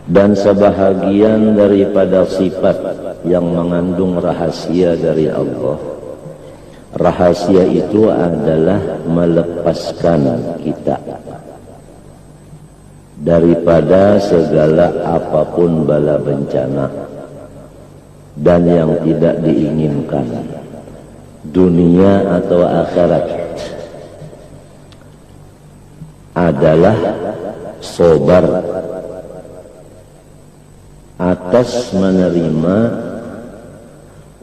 dan sebahagian daripada sifat yang mengandung rahasia dari Allah. Rahasia itu adalah melepaskan kita daripada segala apapun bala bencana dan yang tidak diinginkan, dunia atau akhirat, adalah sabar atas menerima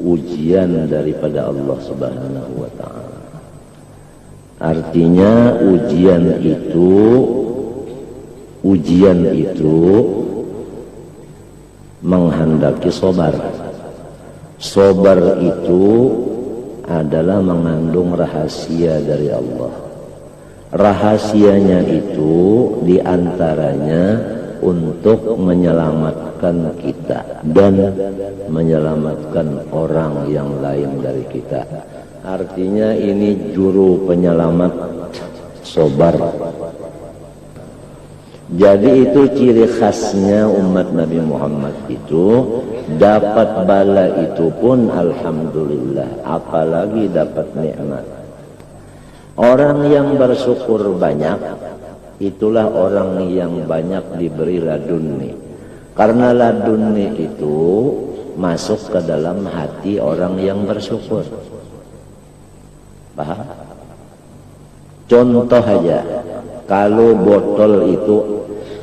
ujian daripada Allah Subhanahu wa ta'ala. Artinya ujian itu menghendaki sabar. Sabar itu adalah mengandung rahasia dari Allah. Rahasianya itu diantaranya untuk menyelamatkan kita dan menyelamatkan orang yang lain dari kita. Artinya ini juru penyelamat, sabar. Jadi itu ciri khasnya umat Nabi Muhammad itu, dapat bala itu pun alhamdulillah, apalagi dapat nikmat. Orang yang bersyukur banyak, itulah orang yang banyak diberi laduni. Karena laduni itu masuk ke dalam hati orang yang bersyukur. Paham? Contoh aja, kalau botol itu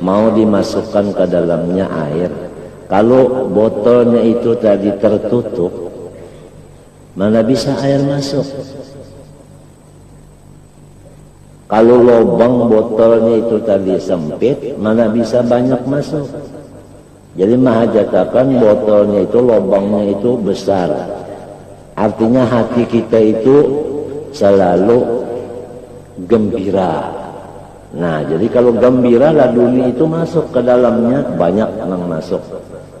mau dimasukkan ke dalamnya air, kalau botolnya itu tadi tertutup, mana bisa air masuk? Kalau lubang botolnya itu tadi sempit, mana bisa banyak masuk? Jadi mahajatakan botolnya itu, lubangnya itu besar. Artinya hati kita itu selalu gembira. Nah, jadi kalau gembira, laduni itu masuk ke dalamnya, banyak yang masuk.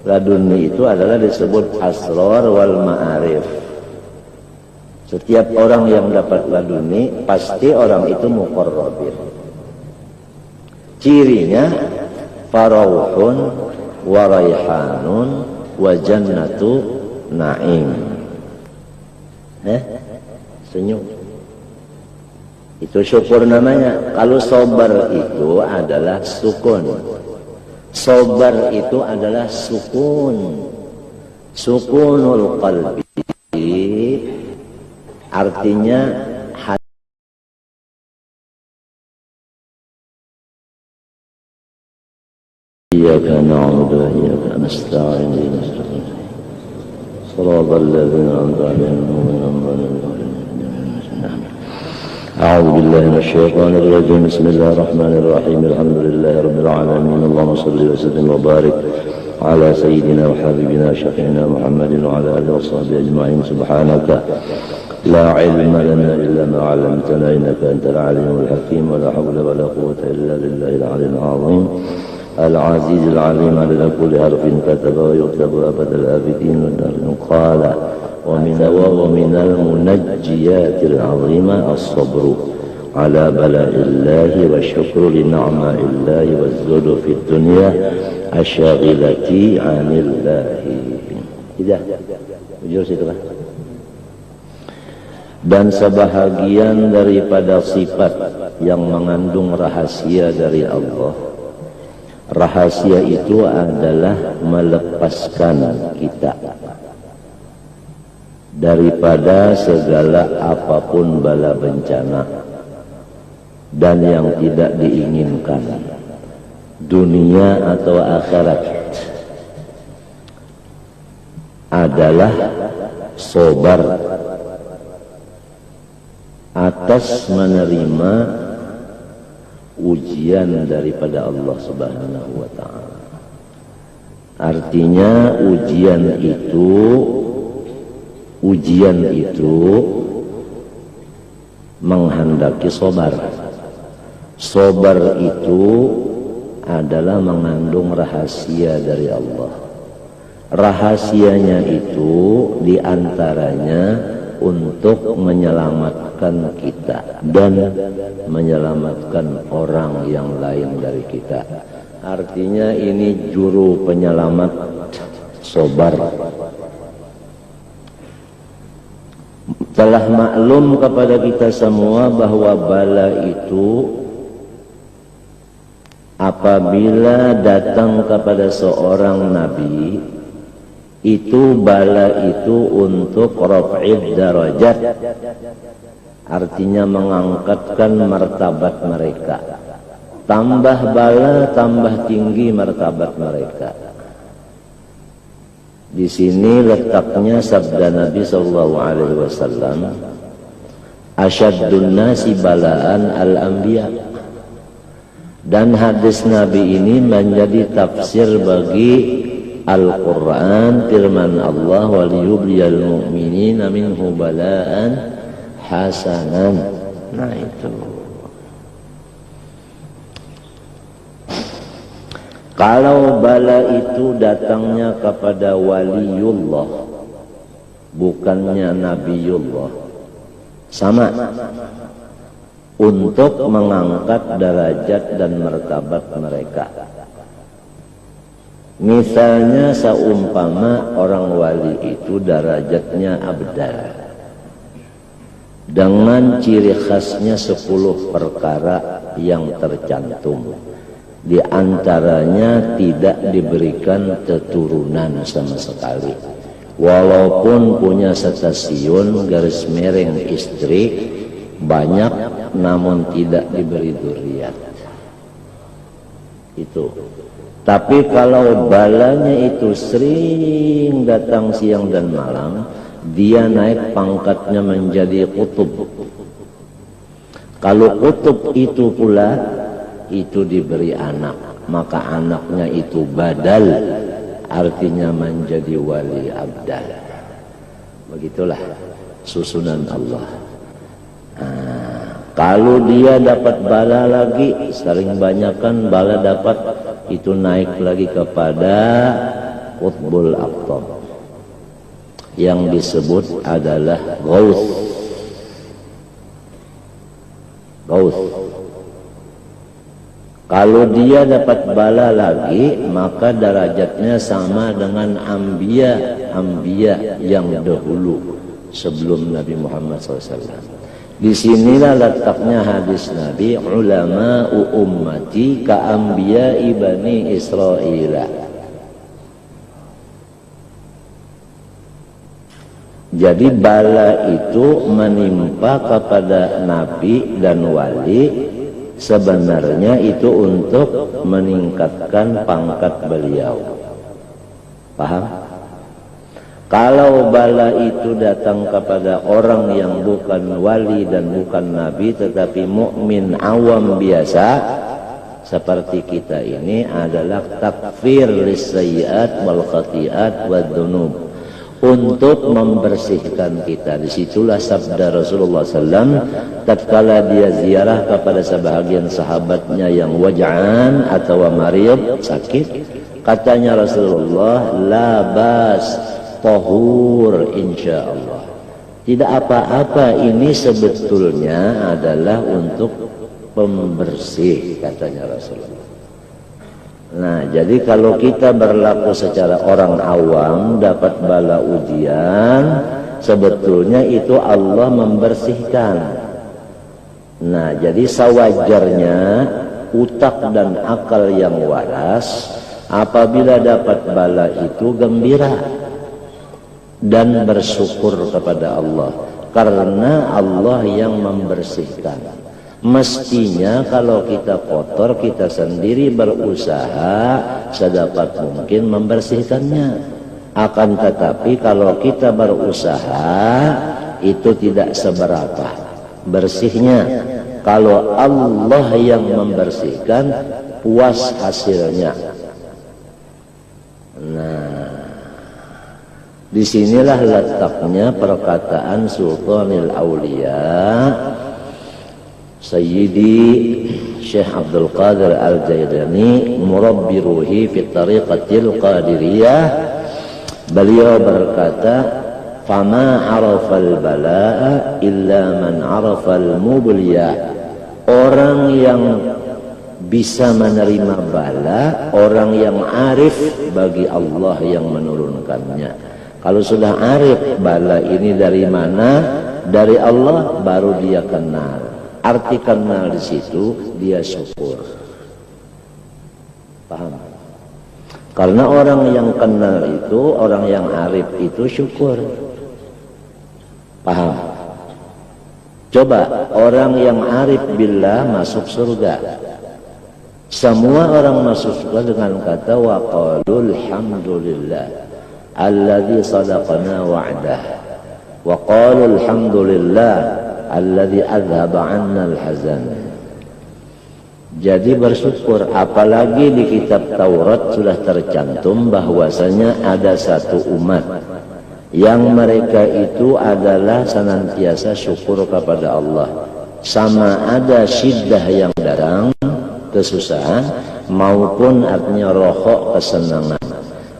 Laduni itu adalah disebut asrar wal ma'arif. Setiap orang yang dapat laduni, pasti orang itu muqarrabin. Cirinya, farauhun wa raihanun wa jannatu na'im. Senyum. Itu syukur namanya. Kalau sabar itu adalah sukun. Sabar itu adalah sukun. Sukunul qalbi. Artinya iyyaka na'budu wa iyyaka nasta'in shiratal ladzina an'amta 'alaihim. أعوذ بالله من الشيطان الرجيم بسم الله الرحمن الرحيم الحمد لله رب العالمين اللهم صل وسلم وبارك على سيدنا وحبيبنا شفيعنا محمد وعلى آله وصحبه أجمعين سبحانك لا علم لنا إلا ما علمتنا إنك أنت العليم الحكيم ولا حول ولا قوة إلا بالله العلي العظيم العزيز العليم على كل حرف كتب ويكتب أبد الآبدين قال ومن المنجيات العظيمة الصبر على بلاء الله والشكر لنعماء الله والزهد في الدنيا الشاغلة عن الله. Tidak, jujur situ kan. Dan sebahagian daripada sifat yang mengandung rahasia dari Allah. Rahasia itu adalah melepaskan kita daripada segala apapun bala bencana dan yang tidak diinginkan, dunia atau akhirat, adalah sabar atas menerima ujian daripada Allah Subhanahu wa ta'ala. Artinya ujian itu menghendaki sabar. Sabar itu adalah mengandung rahasia dari Allah. Rahasianya itu diantaranya untuk menyelamatkan kita dan menyelamatkan orang yang lain dari kita. artinya ini juru penyelamat sobar. Telah maklum kepada kita semua bahwa bala itu apabila datang kepada seorang nabi, itu bala itu untuk raf'id darajat, artinya mengangkatkan martabat mereka. Tambah bala, tambah tinggi martabat mereka. Di sini letaknya sabda Nabi sallallahu alaihi wasallam, asyaddun nasi balaan al-anbiya. Dan hadis Nabi ini menjadi tafsir bagi Al-Quran, firman Allah, waliyubliyal mu'minina minhu balaan hasanan. Nah itu. Kalau bala itu datangnya kepada waliullah, bukannya nabiullah, sama, untuk mengangkat derajat dan martabat mereka. Misalnya seumpama orang wali itu derajatnya abdal, dengan ciri khasnya 10 perkara yang tercantum. Di antaranya tidak diberikan keturunan sama sekali. Walaupun punya stasiun garis miring istri banyak, namun tidak diberi dzurriyyah. Itu. Tapi kalau balanya itu sering datang siang dan malam, dia naik pangkatnya menjadi kutub. Kalau kutub itu pula itu diberi anak, maka anaknya itu badal, artinya menjadi wali abdal. Begitulah susunan Allah. Kalau dia dapat bala lagi, sering banyakkan bala dapat, itu naik lagi kepada qutbul aqtab yang disebut adalah ghaus. Kalau dia dapat bala lagi, maka derajatnya sama dengan anbiya yang dahulu sebelum Nabi Muhammad SAW. Di sinilah letaknya hadis Nabi, ulama ummati ka anbiya bani Israil. Jadi bala itu menimpa kepada nabi dan wali, sebenarnya itu untuk meningkatkan pangkat beliau. Paham? Kalau bala itu datang kepada orang yang bukan wali dan bukan nabi, tetapi mukmin awam biasa seperti kita ini, adalah takfir lis-sayyi'at wal khati'at wad dzunub, untuk membersihkan kita. Disitulah sabda Rasulullah SAW tatkala dia ziarah kepada sebahagian sahabatnya yang waj'an atau marid, sakit, katanya Rasulullah, la bas tahur insyaallah, tidak apa-apa, ini sebetulnya adalah untuk pembersih, katanya Rasulullah. Nah, jadi kalau kita berlaku secara orang awam, dapat bala ujian, sebetulnya itu Allah membersihkan. Nah, jadi sewajarnya utak dan akal yang waras apabila dapat bala itu gembira dan bersyukur kepada Allah, karena Allah yang membersihkan. Mestinya kalau kita kotor, kita sendiri berusaha sedapat mungkin membersihkannya. Akan tetapi kalau kita berusaha, itu tidak seberapa bersihnya. Kalau Allah yang membersihkan, puas hasilnya. Nah, disinilah letaknya perkataan Sultanil Aulia Sayyidi Syekh Abdul Qadir Al-Jailani, murabbi ruhi fi tariqatil qadiriyah. Beliau berkata, fama arafal bala'a illa man arafal mubliyah. Orang yang bisa menerima bala orang yang arif bagi Allah yang menurunkannya. Kalau sudah arif bala ini dari mana? Dari Allah, baru dia kenal. Arti kenal di situ dia syukur. Paham? Karena orang yang kenal itu, orang yang arif itu syukur. Paham? Coba orang yang arif billah masuk surga. Semua orang masuk surga dengan kata wa qalul hamdulillah alladzi sadaqana wa'dah. Wa qalul hamdulillah alladzi adhaba 'anna al-hazan. Jadi bersyukur, apalagi di kitab Taurat sudah tercantum bahwasanya ada satu umat yang mereka itu adalah senantiasa syukur kepada Allah. Sama ada syiddah yang datang, kesusahan, maupun artinya rohok kesenangan.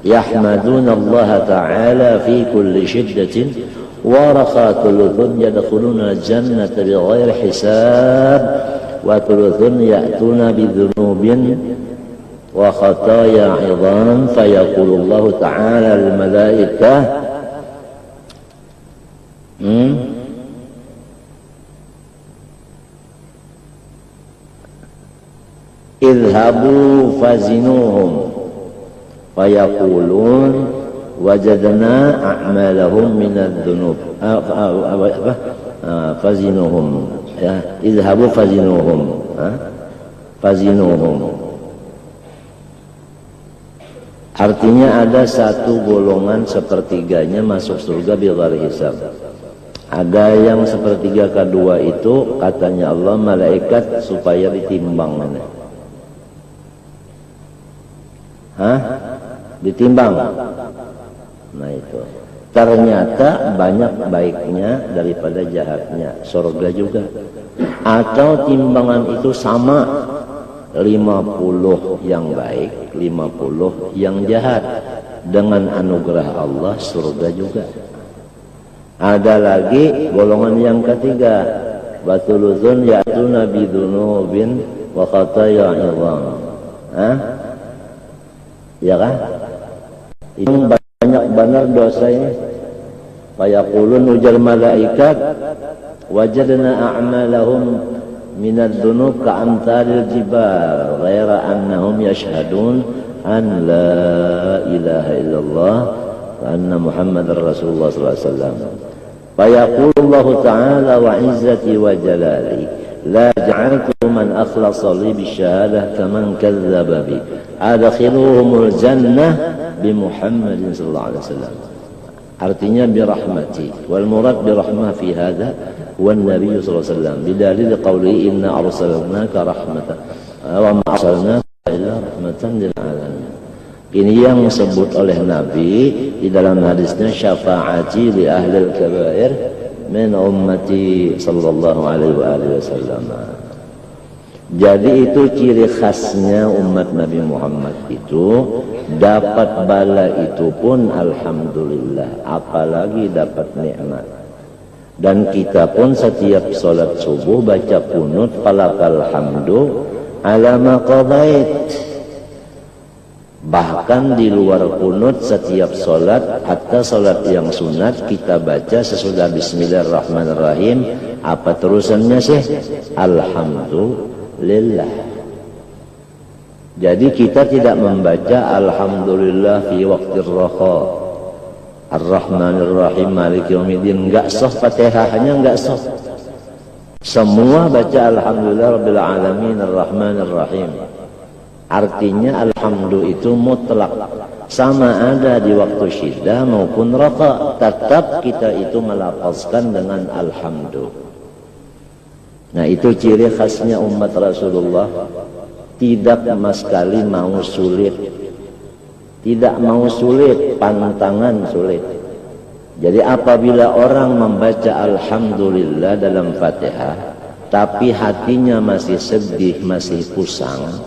Yahmaduna Allah Ta'ala fi kulli syiddatin wa rakhatulludhun yadkhuluna jannata bighairi hisab wa thuluthun ya'tuna bidhunubin wa khataya 'idham fayaqulu Allah Ta'ala al malaikah idhabu fazinuhum fayaqulun wajadna a'malahum minadh-dhunub fazinuhum ya idhabu fazinuhum fazinuhum. Artinya ada satu golongan sepertiganya masuk surga bighairi hisab. Ada yang sepertiga kedua itu katanya Allah malaikat supaya ditimbang mana? Ditimbang. Nah itu. Ternyata banyak baiknya daripada jahatnya. Surga juga. Atau timbangan itu sama. 50 yang baik, 50 yang jahat. Dengan anugerah Allah surga juga. Ada lagi golongan yang ketiga. Batuluzun ya'tuna bidunubin wa khataya 'idham. Ya kan? Yang banyak benar dosa ini. Fayaqulun ujar malaikat wajadna a'malahum minadh-dhunub ka'amthalil jibal ghaira annahum yashhadun an la ilaha illallah wa anna muhammadar rasulullah sallallahu alaihi wasallam. Fayaqulu Allah Ta'ala wa 'izzati wa jalali la ja'altu man akhlasa li bisyhadah kaman kadzdzaba bi adkhiluhumul jannah bi Muhammadin sallallahu alaihi wasallam. Artinya bi rahmati wal murad bi rahmah fi hadha wan nabiy sallallahu alaihi wasallam bidalil qawli inna arsalnaka rahmatan wa ma arsalnaka illa rahmatan lil alamin. Ini yang disebut oleh Nabi di dalam hadisnya syafaati li ahli al-kabair min ummati sallallahu alaihi wasallam. Jadi itu ciri khasnya umat Nabi Muhammad itu dapat bala itu pun alhamdulillah, apalagi dapat nikmat. Dan kita pun setiap salat subuh baca qunut falakal hamdu ala ma qadait. Bahkan di luar qunut setiap salat, hatta salat yang sunat kita baca sesudah bismillahirrahmanirrahim. Apa terusannya sih? Alhamdulillah. Jadi kita tidak membaca alhamdulillah fi waqtir raha. Ar-Rahmanir-Rahim Maliki Yaumiddin, enggak sah Fatihahnya, enggak sah. Semua baca alhamdulillah rabbil alamin ar-Rahmanir-Rahim. Artinya alhamdulillah itu mutlak, sama ada di waktu syiddah maupun raqa, tetap kita itu melafazkan dengan alhamdulillah. Nah itu ciri khasnya umat Rasulullah, tidak sama sekali mau sulit, tidak mau sulit, pantangan sulit. Jadi apabila orang membaca alhamdulillah dalam Fatihah tapi hatinya masih sedih, masih pusang,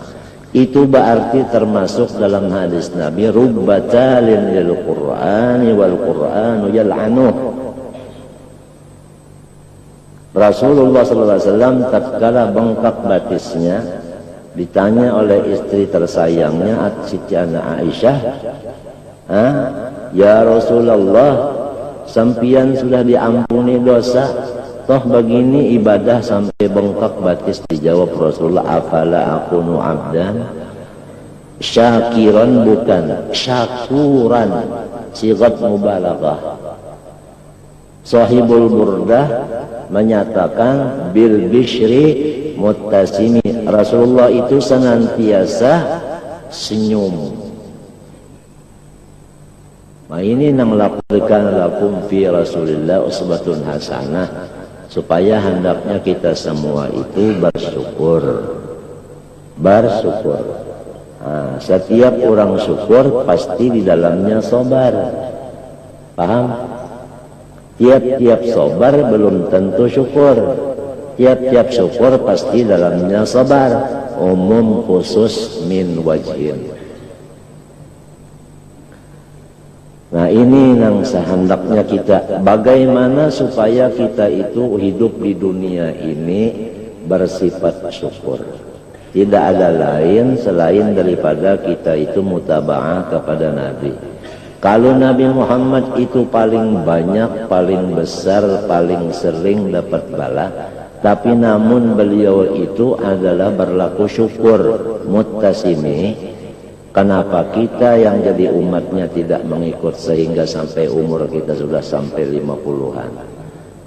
itu berarti termasuk dalam hadis Nabi rubbatalin lil Qur'ani wal Qur'anu yal'anuh. Rasulullah sallallahu alaihi wasallam tatkala bengkak batisnya Ditanya oleh istri tersayangnya Siti Aisyah, ya Rasulullah, sampian sudah diampuni dosa, toh begini ibadah sampai bengkak batis. Dijawab Rasulullah, afala akunu abdan syakiran, bukan syakuran, sigat mubalaghah. Sahibul Burdah menyatakan bil bishri muttasimi, Rasulullah itu senantiasa senyum. Nah ini nang laporkan lakum fi Rasulillah usbatun hasanah, supaya hendaknya kita semua itu bersyukur. Nah, setiap orang syukur pasti di dalamnya sabar. Paham? Tiap-tiap sabar belum tentu syukur. Tiap-tiap syukur pasti dalamnya sabar. Umum khusus min wajhin. Nah ini yang sehendaknya kita, bagaimana supaya kita itu hidup di dunia ini bersifat syukur. Tidak ada lain selain daripada kita itu mutaba'ah kepada Nabi. Kalau Nabi Muhammad itu paling banyak, paling besar, paling sering dapat bala, tapi namun beliau itu adalah berlaku syukur, muttasimi. Kenapa kita yang jadi umatnya tidak mengikut sehingga sampai umur kita sudah sampai 50-an?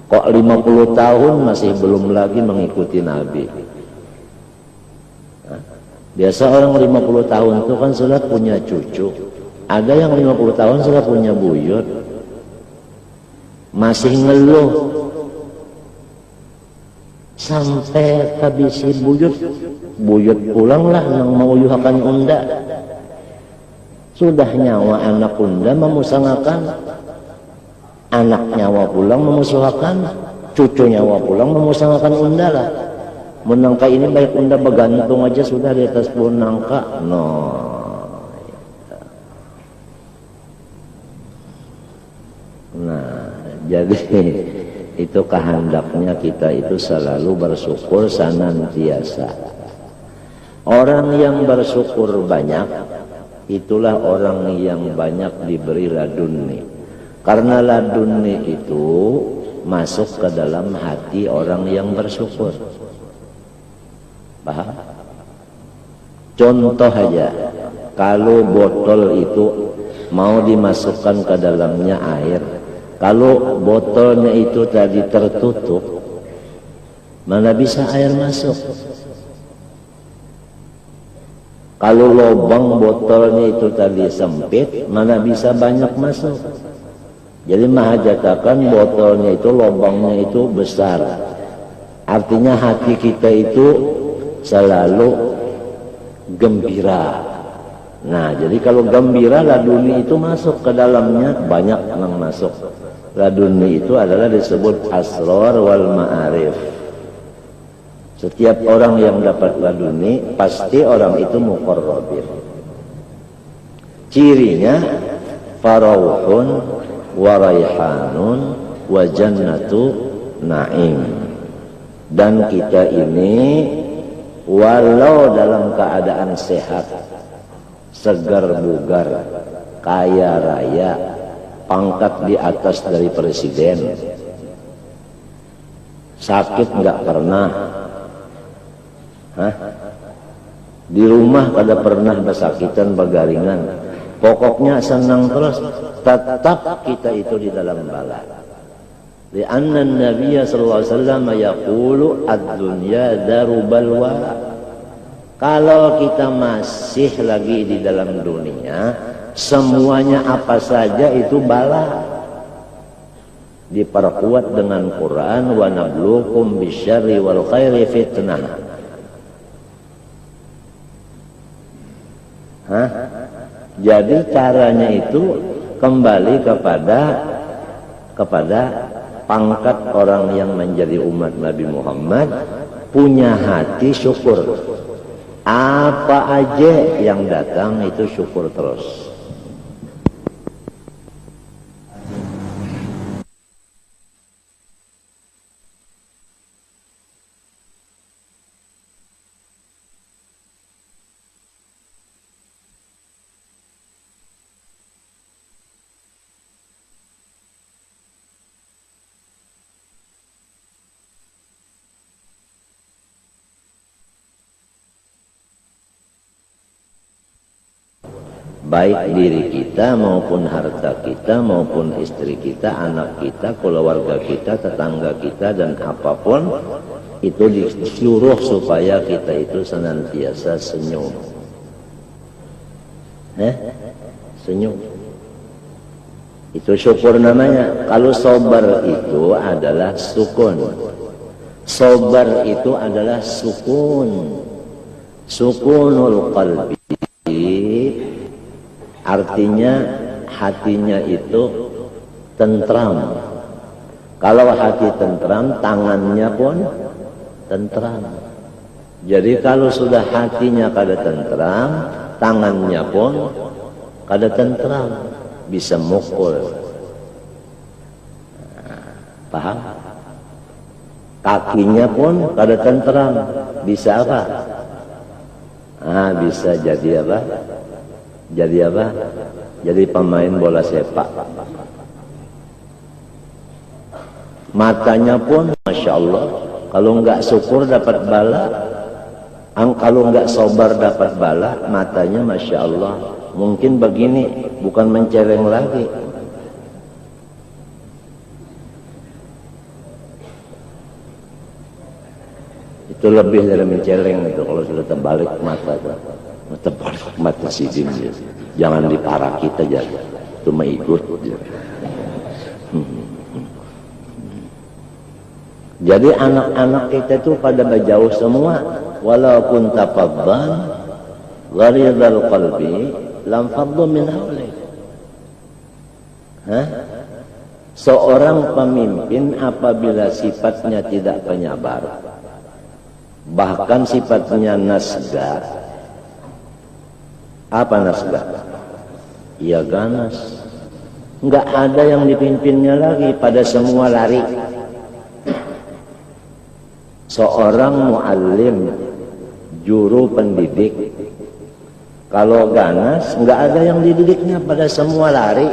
Kok 50 tahun masih belum lagi mengikuti Nabi? Biasa orang 50 tahun itu kan sudah punya cucu. Ada yang 50 tahun sudah punya buyut. Masih ngeluh. Sampai habisi buyut. Buyut pulanglah yang mau yuhakan unda. Sudah nyawa anak unda memusangakan. Anak nyawa pulang memusuhakan. Cucu nyawa pulang memusangakan unda lah. Menangka ini baik unda bergantung aja sudah di atas pohon nangka. Nah, jadi itu kehendaknya kita itu selalu bersyukur senantiasa. Orang yang bersyukur banyak, itulah orang yang banyak diberi laduni. Karena laduni itu masuk ke dalam hati orang yang bersyukur. Paham? Contoh aja, kalau botol itu mau dimasukkan ke dalamnya air, kalau botolnya itu tadi tertutup, mana bisa air masuk? Kalau lubang botolnya itu tadi sempit, mana bisa banyak masuk? Jadi mahajatakan botolnya itu lubangnya itu besar. Artinya hati kita itu selalu gembira. Nah, jadi kalau gembira, laduni itu masuk ke dalamnya, banyak yang masuk. Laduni itu adalah disebut asrar wal ma'arif. Setiap orang yang dapat laduni, pasti orang itu muqarrabin. Cirinya, farauhun wa raihanun wa jannatu na'im. Dan kita ini, walau dalam keadaan sehat, segar bugar, kaya raya, pangkat di atas dari presiden, sakit nggak pernah, di rumah kada pernah bersakitan bergaringan, pokoknya senang terus, tetap kita itu di dalam bala. Lianna Nabi sallallahu alaihi wasallam yaqulu ad-dunya daru balwa. Kalau kita masih lagi di dalam dunia, semuanya apa saja itu bala. Diperkuat dengan Quran, wa nabluukum bisyarri wal khairi fitnah. Jadi caranya itu kembali kepada pangkat orang yang menjadi umat Nabi Muhammad, punya hati syukur. Apa aja yang datang itu syukur terus. baik diri kita maupun harta kita maupun istri kita, anak kita, keluarga kita, tetangga kita, dan apapun itu disuruh supaya kita itu senantiasa senyum. Senyum. Itu syukur namanya. Kalau sabar itu adalah sukun. Sabar itu adalah sukun. Sukunul qalbi. Artinya hatinya itu tentram. Kalau hati tentram, tangannya pun tentram. Jadi kalau sudah hatinya kada tentram, tangannya pun kada tentram, bisa mukul. Paham? Kakinya pun kada tentram, bisa apa? Bisa jadi apa? Jadi apa? Jadi pemain bola sepak. Matanya pun, masya Allah, kalau enggak syukur dapat bala, kalau enggak sabar dapat bala, matanya masya Allah. Mungkin begini, bukan menceleng lagi. Itu lebih dari menceleng itu kalau sudah terbalik mata itu. Terbalik mata sidin. Jangan diparah kita aja. Itu mengikut. Jadi anak-anak kita itu pada berjauh semua. Walaupun tafaddan gharidhal qalbi lam faddu min hawlik. Seorang pemimpin apabila sifatnya tidak penyabar, bahkan sifatnya nasga. Apa nasga? Ya ganas. Enggak ada yang dipimpinnya lagi, pada semua lari. Seorang muallim, juru pendidik, kalau ganas enggak ada yang dididiknya, pada semua lari.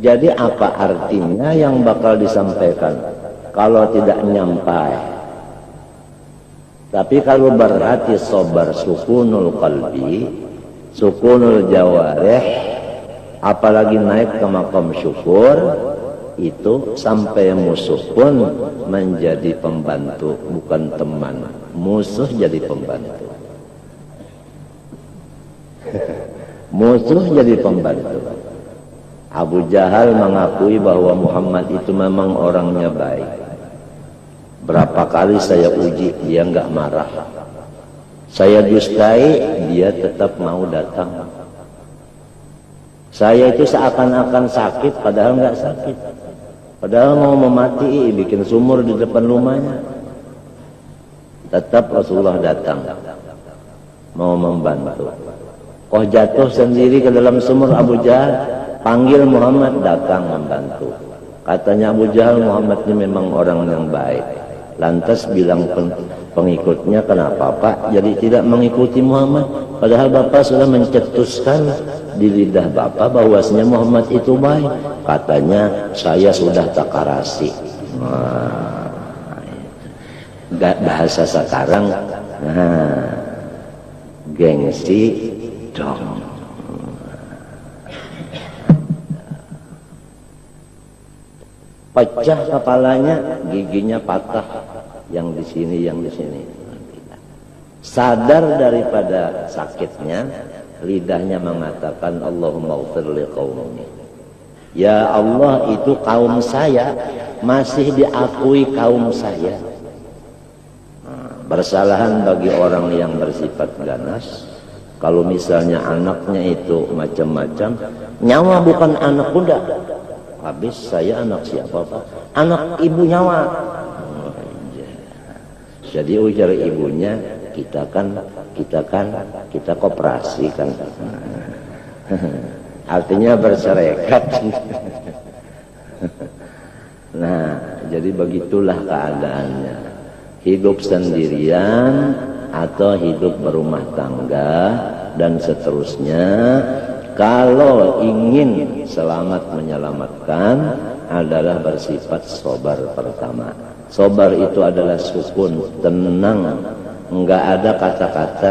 Jadi apa artinya yang bakal disampaikan kalau tidak nyampai? Tapi kalau berhati sabar, sukunul qalbi, sukunul jawarih, apalagi naik ke makam syukur, itu sampai musuh pun menjadi pembantu, bukan teman. Musuh jadi pembantu. Musuh jadi pembantu. Abu Jahal mengakui bahwa Muhammad itu memang orangnya baik. Berapa kali saya uji, dia enggak marah. Saya dustai, dia tetap mau datang. Saya itu seakan-akan sakit, padahal enggak sakit. Padahal mau memati, bikin sumur di depan rumahnya. Tetap Rasulullah datang, mau membantu. Kok jatuh sendiri ke dalam sumur Abu Jahal, panggil Muhammad, datang membantu. Katanya Abu Jahal, Muhammad ini memang orang yang baik. Lantas bilang pengikutnya, kenapa Pak jadi tidak mengikuti Muhammad? Padahal Bapak sudah mencetuskan di lidah Bapak bahwasanya Muhammad itu baik. Katanya, saya sudah takarasi. Bahasa sekarang, gengsi dong. Pecah kepalanya, giginya patah, yang di sini, yang di sini. Sadar daripada sakitnya, lidahnya mengatakan, Allahumma ighfir li qaumi. Ya Allah, itu kaum saya masih diakui kaum saya. Bersalahan bagi orang yang bersifat ganas. Kalau misalnya anaknya itu macam-macam, nyawa bukan anak kuda. Habis saya anak siapa Pak? Anak ibu nyawa. Jadi ujar ibunya, kita koperasi kan. Artinya berserikat. Nah, jadi begitulah keadaannya. Hidup sendirian atau hidup berumah tangga dan seterusnya. Kalau ingin selamat menyelamatkan adalah bersifat sabar pertama. Sabar itu adalah sukun, tenang, enggak ada kata-kata.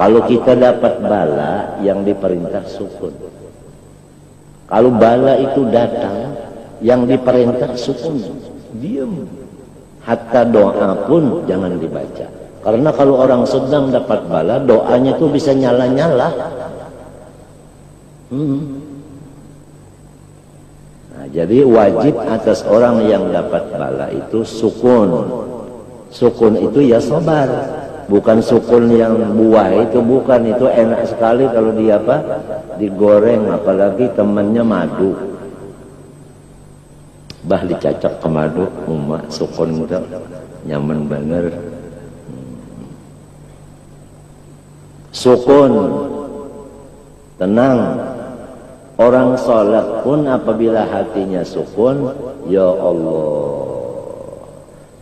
Kalau kita dapat bala, yang diperintah sukun. Kalau bala itu datang, yang diperintah sukun, diam. Hatta doa pun jangan dibaca. Karena kalau orang sedang dapat bala, doanya itu bisa nyala-nyala. Nah, jadi wajib atas orang yang dapat bala itu sukun. Sukun itu ya sabar. Bukan sukun yang buah itu, bukan. Itu enak sekali kalau dia digoreng, apalagi temannya madu. Bah dicacok ke madu, sukun itu nyaman bener. Sukun, tenang. Orang sholat pun apabila hatinya sukun, ya Allah,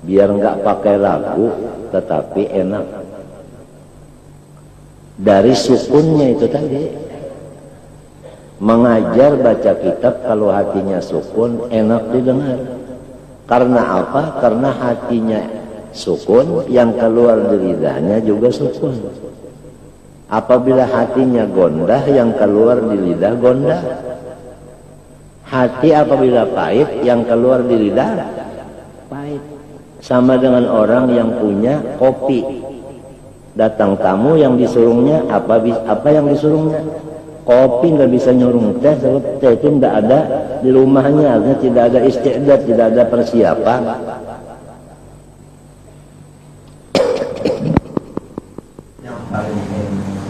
biar nggak pakai lagu, tetapi enak. Dari sukunnya itu tadi, mengajar baca kitab kalau hatinya sukun enak didengar. Karena apa? Karena hatinya sukun, yang keluar dari lidahnya juga sukun. Apabila hatinya gondah, yang keluar di lidah gondah. Hati apabila pahit, yang keluar di lidah pahit. Sama dengan orang yang punya kopi. Datang tamu yang disuruhnya, apa yang disuruhnya? Kopi, nggak bisa nyurung teh, sebab teh itu nggak ada di rumahnya, artinya tidak ada istiqdat, tidak ada persiapan.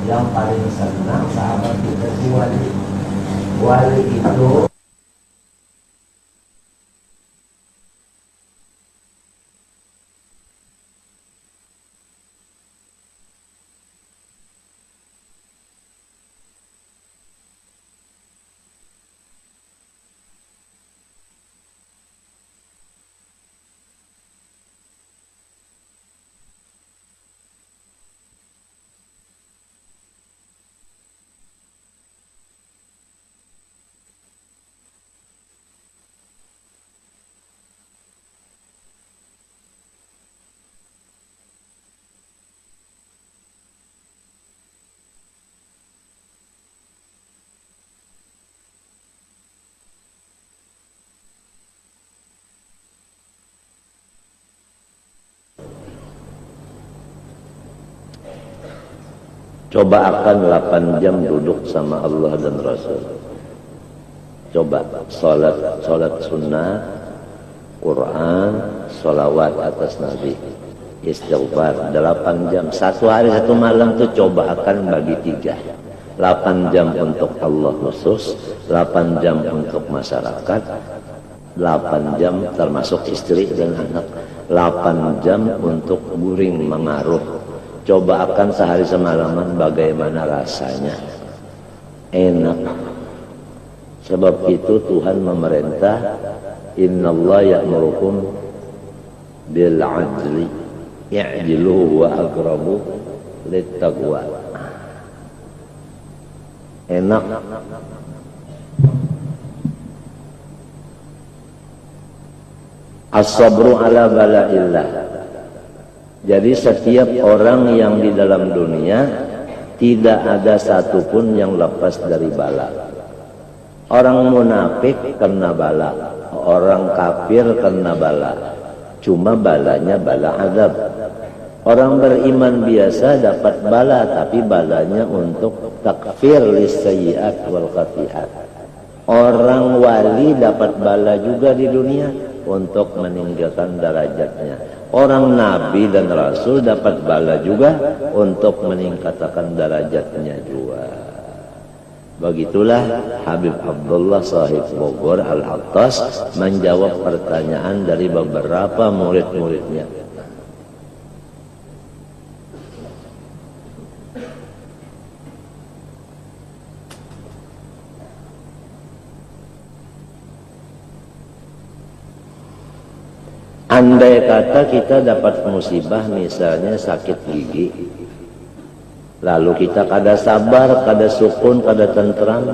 Yang paling senang sahabat kita si wali. Wali itu coba akan 8 jam duduk sama Allah dan Rasul. Coba salat sunnah, Quran, salawat atas Nabi, istighfar 8 jam. Satu hari satu malam tuh coba akan bagi 3. 8 jam untuk Allah khusus, 8 jam untuk masyarakat, 8 jam termasuk istri dan anak, 8 jam untuk guring mengaruh. Coba akan sehari semalaman bagaimana rasanya. Enak. Sebab itu Tuhan memerintah, innallaha ya'murukum bil 'adli i'dilu wa aqrabu littaqwa. Enak. As-sabru ala bala'illah. Jadi setiap orang yang di dalam dunia tidak ada satupun yang lepas dari bala. Orang munafik kena bala, orang kafir kena bala. Cuma balanya bala azab. Orang beriman biasa dapat bala, tapi balanya untuk takfir lisayyi'at wal khati'at. Orang wali dapat bala juga di dunia untuk meninggalkan derajatnya. Orang Nabi dan Rasul dapat bala juga untuk meningkatkan derajatnya juga. Begitulah Habib Abdullah Sahib Bogor Al-Attas menjawab pertanyaan dari beberapa murid-muridnya. Andai kata kita dapat musibah, misalnya sakit gigi, lalu kita kada sabar, kada sukun, kada tentram,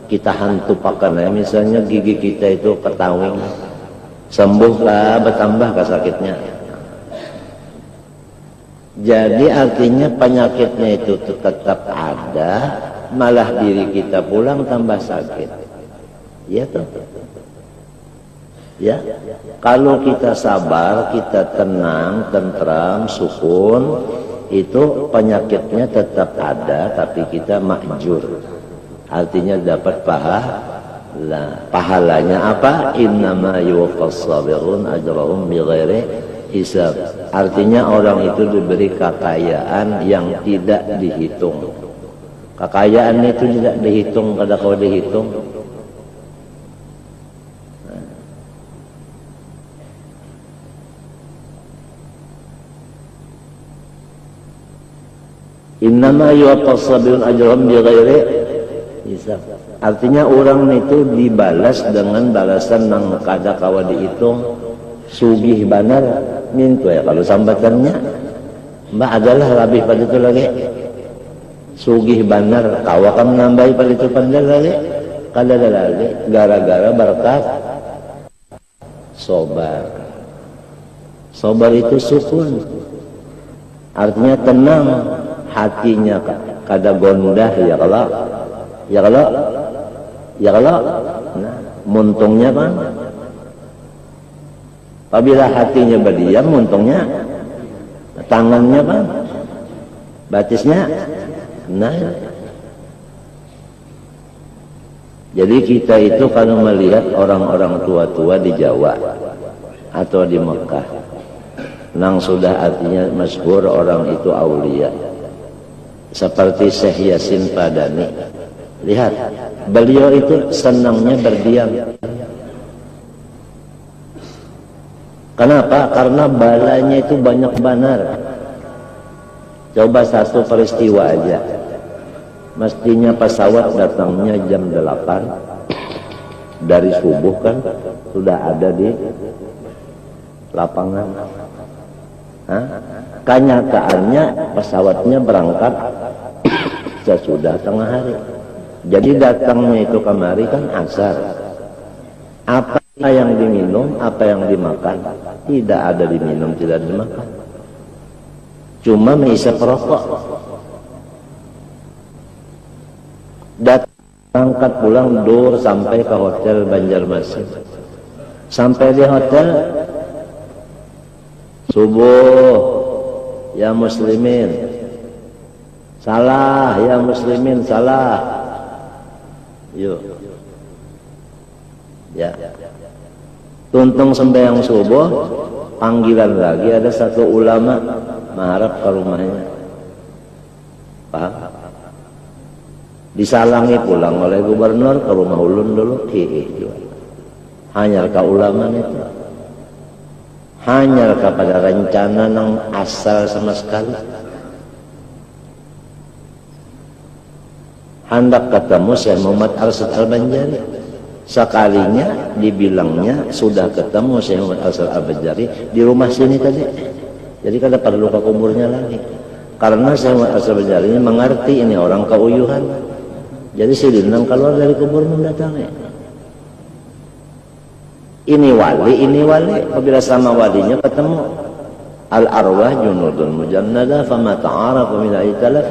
kita hantu pakan, misalnya gigi kita itu ketawing, sembuhlah, bertambah ke sakitnya. Jadi artinya penyakitnya itu tetap ada, malah diri kita pulang tambah sakit. Ya toh? Ya, kalau kita sabar, kita tenang, tentram, sukun, itu penyakitnya tetap ada, tapi kita makjur. Artinya dapat pahalanya apa? Innama yuwaffas sabirun ajrahum bighairi hisab. Artinya orang itu diberi kekayaan yang tidak dihitung. Kekayaan itu tidak dihitung, kada kau dihitung. Innama yuwaffas sabirun ajrahum bighairi hisab. Artinya orang itu dibalas dengan balasan yang kada kawa dihitung. Sugih banar mintu ya kalau sambatannya. Mbak adalah lebih pada itu lagi. Sugih banar kawa kan menambahi pada itu pandai lagi. Kada lagi gara-gara berkat sobar. Sobar itu sukun. Artinya tenang. Hatinya kada gondah ya kalau nah, muntungnya bang apabila hatinya berdiam muntungnya tangannya bang batisnya nah jadi kita itu kalau melihat orang-orang tua-tua di Jawa atau di Mekah nang sudah artinya masyhur orang itu aulia seperti Syekh Yasin Padani. Lihat, beliau itu senangnya berdiam. Kenapa? Karena balanya itu banyak benar. Coba satu peristiwa aja. Mestinya pesawat datangnya jam 8 dari subuh kan sudah ada di lapangan. Hah? Kenyataannya pesawatnya berangkat sesudah tengah hari. Jadi datangnya itu kemari kan asar. Apa yang diminum, apa yang dimakan, tidak ada diminum, tidak dimakan. Cuma menghisap rokok. Berangkat pulang dur sampai ke hotel Banjarmasin. Sampai di hotel subuh. Ya muslimin, salah, ya muslimin, salah. Yuk. Ya. Tuntung sembahyang subuh, panggilan lagi ada satu ulama mengharap ke rumahnya. Paham? Disalangi pulang oleh gubernur ke rumah ulun dulu. Hanya ke ulama itu. Hanya kepada rencana yang asal sama sekali. Hendak ketemu Syekh Muhammad Arsyad Al-Banjari. Sekalinya dibilangnya sudah ketemu Syekh Muhammad Arsyad Al-Banjari di rumah sini tadi. Jadi kada perlu ke kuburnya lagi. Karena Syekh Muhammad Arsyad Al-Banjari ini mengerti ini orang keuyuhan. Jadi si Dinang keluar dari kubur mendatangi. Ini wali, apabila sama walinya ketemu. Al-arwah junudun mujannada, fama ta'arafa minha ikhtalaf,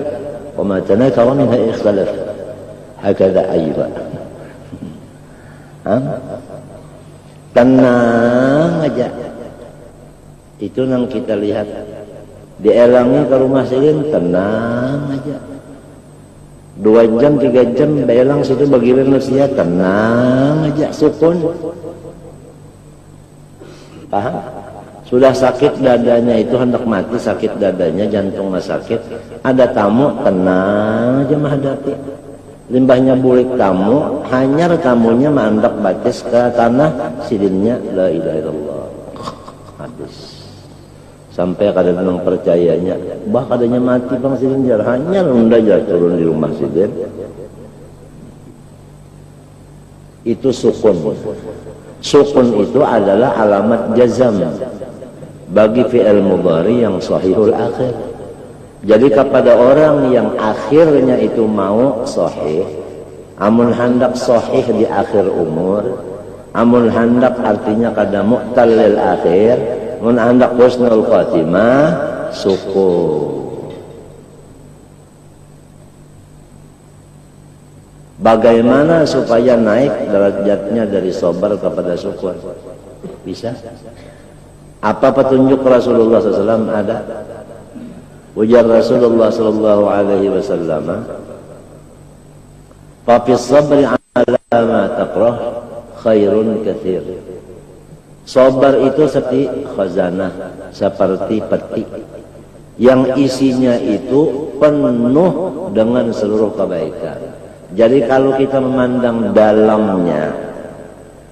wa ma tanakara minha ikhtalaf. Hakada ayba. Tenang aja. Itu yang kita lihat. Dielangi ke rumah silin, tenang aja. 2 jam, 3 jam, belang situ bagiran manusia, tenang aja, sukun. Paham? Sudah sakit dadanya itu hendak mati, sakit dadanya, jantungnya sakit. Ada tamu, tenang aja menghadapi. Limbahnya bulik tamu, hanyar tamunya menandak batis ke tanah, silinnya la ilaha illallah. Habis. Sampai kadang-kadang percayanya, bah kadanya mati bang silin jar, hanyar unda jar turun di rumah silin. Itu sukun. Sukun itu adalah alamat jazam bagi fi'il mudhari yang sahihul akhir. Jadi kepada orang yang akhirnya itu mau sahih, amun hendak sahih di akhir umur, amun hendak artinya kada mu'tallil akhir, amun hendak husnul khatimah, syukur. Bagaimana supaya naik derajatnya dari sabar kepada syukur? Bisa? Apa petunjuk Rasulullah SAW ada? Ujar Rasulullah SAW, "Fafis sabri ala ma takrah khairun katsir." Sabar itu seperti khazanah, seperti peti yang isinya itu penuh dengan seluruh kebaikan. Jadi kalau kita memandang dalamnya,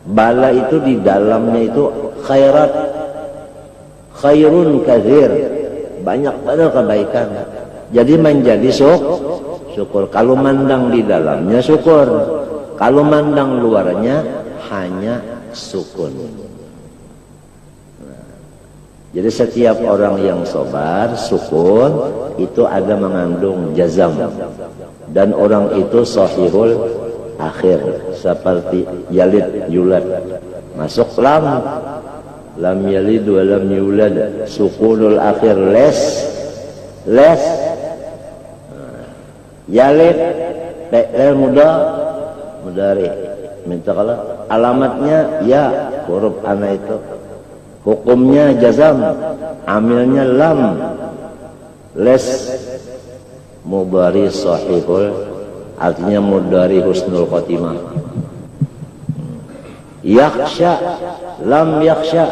bala itu di dalamnya itu khairat, khairun katsir, banyak banget kebaikan. Jadi menjadi syukur. Kalau mandang di dalamnya syukur, kalau mandang luarnya hanya sukun. Jadi setiap orang yang sabar, sukun, itu ada mengandung jazam. Dan orang itu sahihul akhir, seperti yalid yulad. Masuk lam yalid wa lam yulad, sukunul akhir les. Yalid fi'il mudhari. Minta kalau alamatnya ya, huruf ana itu. Hukumnya jazam, amilnya lam, les, mudhari sahihul, artinya mudhari husnul khotimah. Yakhsha, lam yakhsha,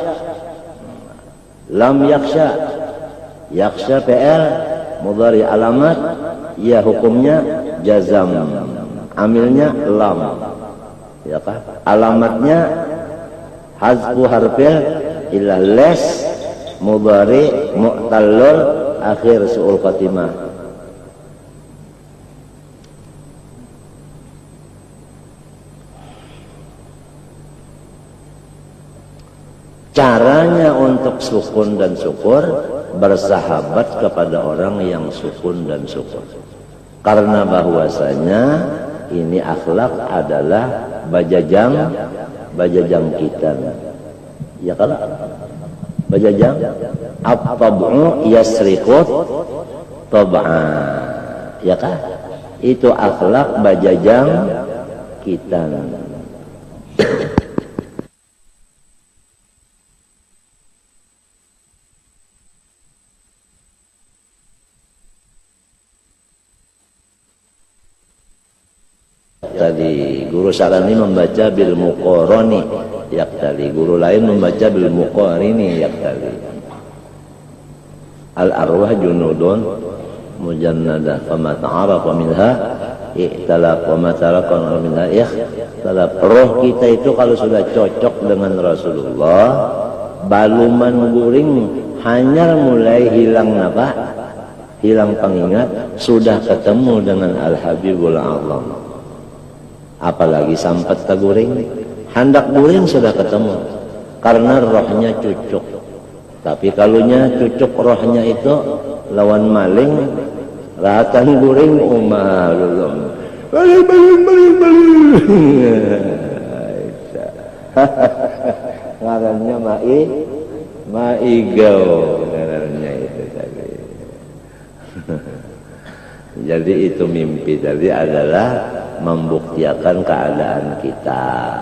yakhsha PL, mudhari alamat, ya hukumnya jazam, amilnya lam, ya kan? Alamatnya hazfu harfil illa les, mudhari mu'tallul akhir su'ul khatimah. Caranya untuk sukun dan syukur, bersahabat kepada orang yang sukun dan syukur. Karena bahwasanya ini akhlak adalah bajajang kita. Ya kan? Bajajang at-tab'u yasriqut tab'a. Ya kan? Itu akhlak bajajang kita. Tadi guru Sarani membaca bil muqarani yaktali, guru lain membaca bil muqarini yaktali. Al arwah junudun mujannadah, fama ta'arafa minha i'talaq, wa ma talaqa minha ikhtalaf. Roh kita itu kalau sudah cocok dengan Rasulullah, baluman guring hanya mulai hilang apa? Hilang pengingat, sudah ketemu dengan Al-Habibul A'zam. Apalagi sampai guring, hendak guring sudah ketemu, karena rohnya cucuk. Tapi kalunya cucuk rohnya itu lawan maling, ratan guring umalulum. Balik. Ngarannya maigau, ngarannya itu tadi. Jadi itu mimpi tadi adalah membuktikan keadaan kita.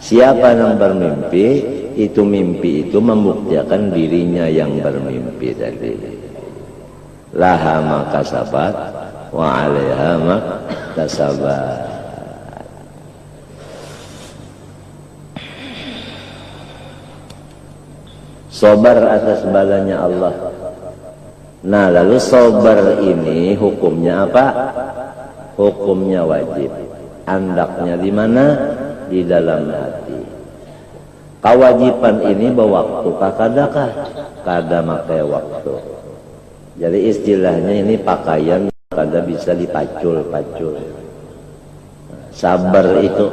Siapa yang bermimpi, itu mimpi itu membuktikan dirinya yang bermimpi tadi. Laha ma kasabat wa 'alaiha ma kasabat. Sabar atas balanya Allah. Nah, lalu sabar ini hukumnya apa? Hukumnya wajib. Andaknya di mana? Di dalam hati. Kewajiban ini berwaktu kadakah? Kada makai waktu. Jadi istilahnya ini pakaian kada bisa dipacul-pacul. Sabar itu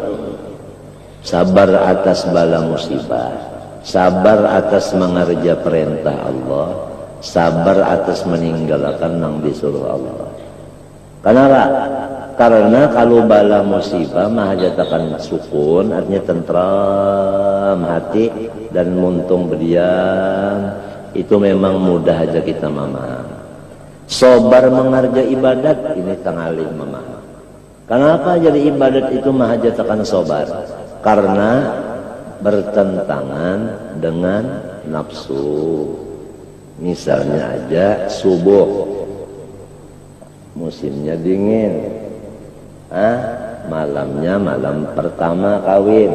sabar atas bala musibah, sabar atas mengerja perintah Allah, sabar atas meninggalkan yang disuruh Allah. Kenapa? Karena kalau bala musibah mahajatakan sukun, artinya tentram hati dan muntung berdiam. itu memang mudah aja kita memaham. Sobar mengerja ibadat ini tangalih memaham. Kenapa jadi ibadat itu mahajatakan sobar? Karena bertentangan dengan nafsu. Misalnya aja subuh, musimnya dingin, malamnya malam pertama kawin.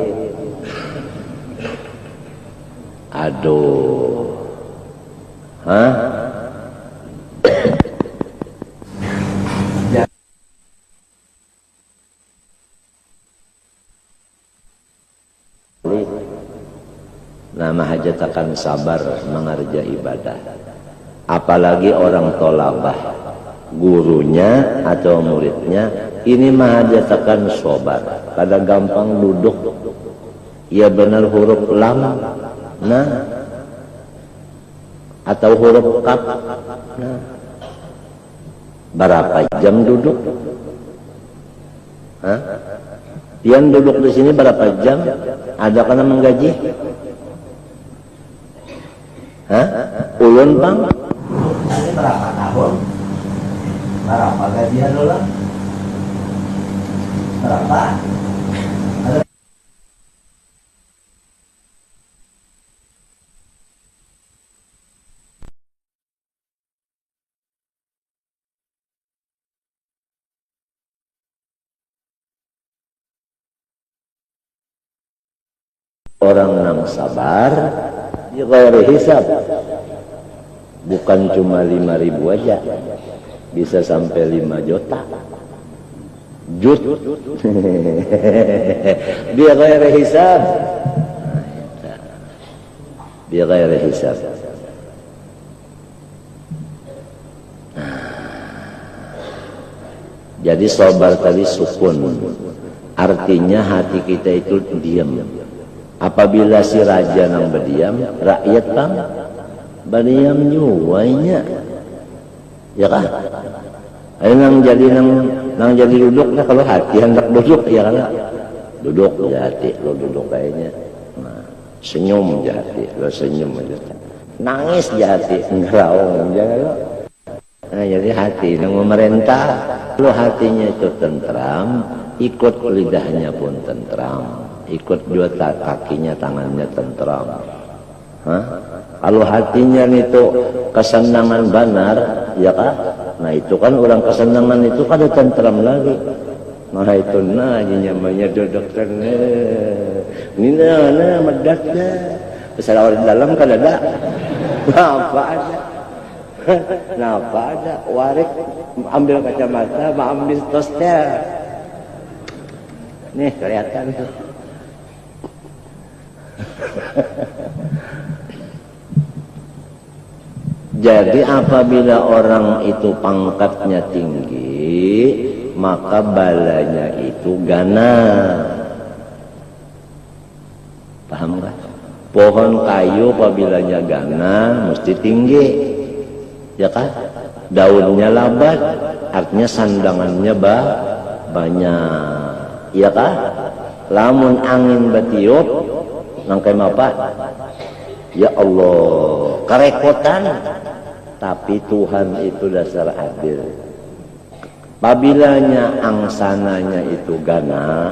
Aduh, nama hajatakan sabar mengerja ibadah. Apalagi orang tolabah, gurunya atau muridnya, ini mahajatakan sabar. Kada gampang duduk, ya benar huruf lam, nah, atau huruf kaf, nah. Berapa jam duduk? Yang duduk di sini berapa jam? Ada kena menggaji? Ulun bang? Ini berapa tahun? Berapa gajian dulu? Berapa? Orang yang sabar di ghairi hisab, bukan cuma 5.000 aja, bisa sampai 5 juta. Di ghairi hisab, di ghairi hisab. Jadi sabar tadi sukun, artinya hati kita itu diam. Apabila si raja nang berdiam, rakyat bang berdiam nyuwainya, ya kan? Ayo nang jadi duduk, nah kalau hati hendak duduk, ya kan? Duduk jati, lo duduk kayaknya. Nah, senyum jati, lo senyum aja. Nangis jati, ngeraung aja lo. Nah, jadi hati nang memerintah, lo hatinya itu tentram, ikut lidahnya pun tentram. Ikut juga kakinya, tangannya tentram. Kalau hatinya itu kesenangan benar, ya kan? Nah itu kan orang kesenangan itu kada tentram lagi. Nah itu namanya duduk ini medaknya. Besar orang dalam kan ada. Apa ada? Apa ada? Warik ambil kacamata, ambil toster. Nih kelihatan tuh. Jadi apabila orang itu pangkatnya tinggi, maka balanya itu gana. Paham gak? Pohon kayu apabila gana mesti tinggi, ya kan? Daunnya labat, artinya sandangannya banyak, ya kan? Lamun angin batiup nangkai apa? Ya Allah, kerepotan. Tapi Tuhan itu dasar adil. Pabilanya angsananya itu gana,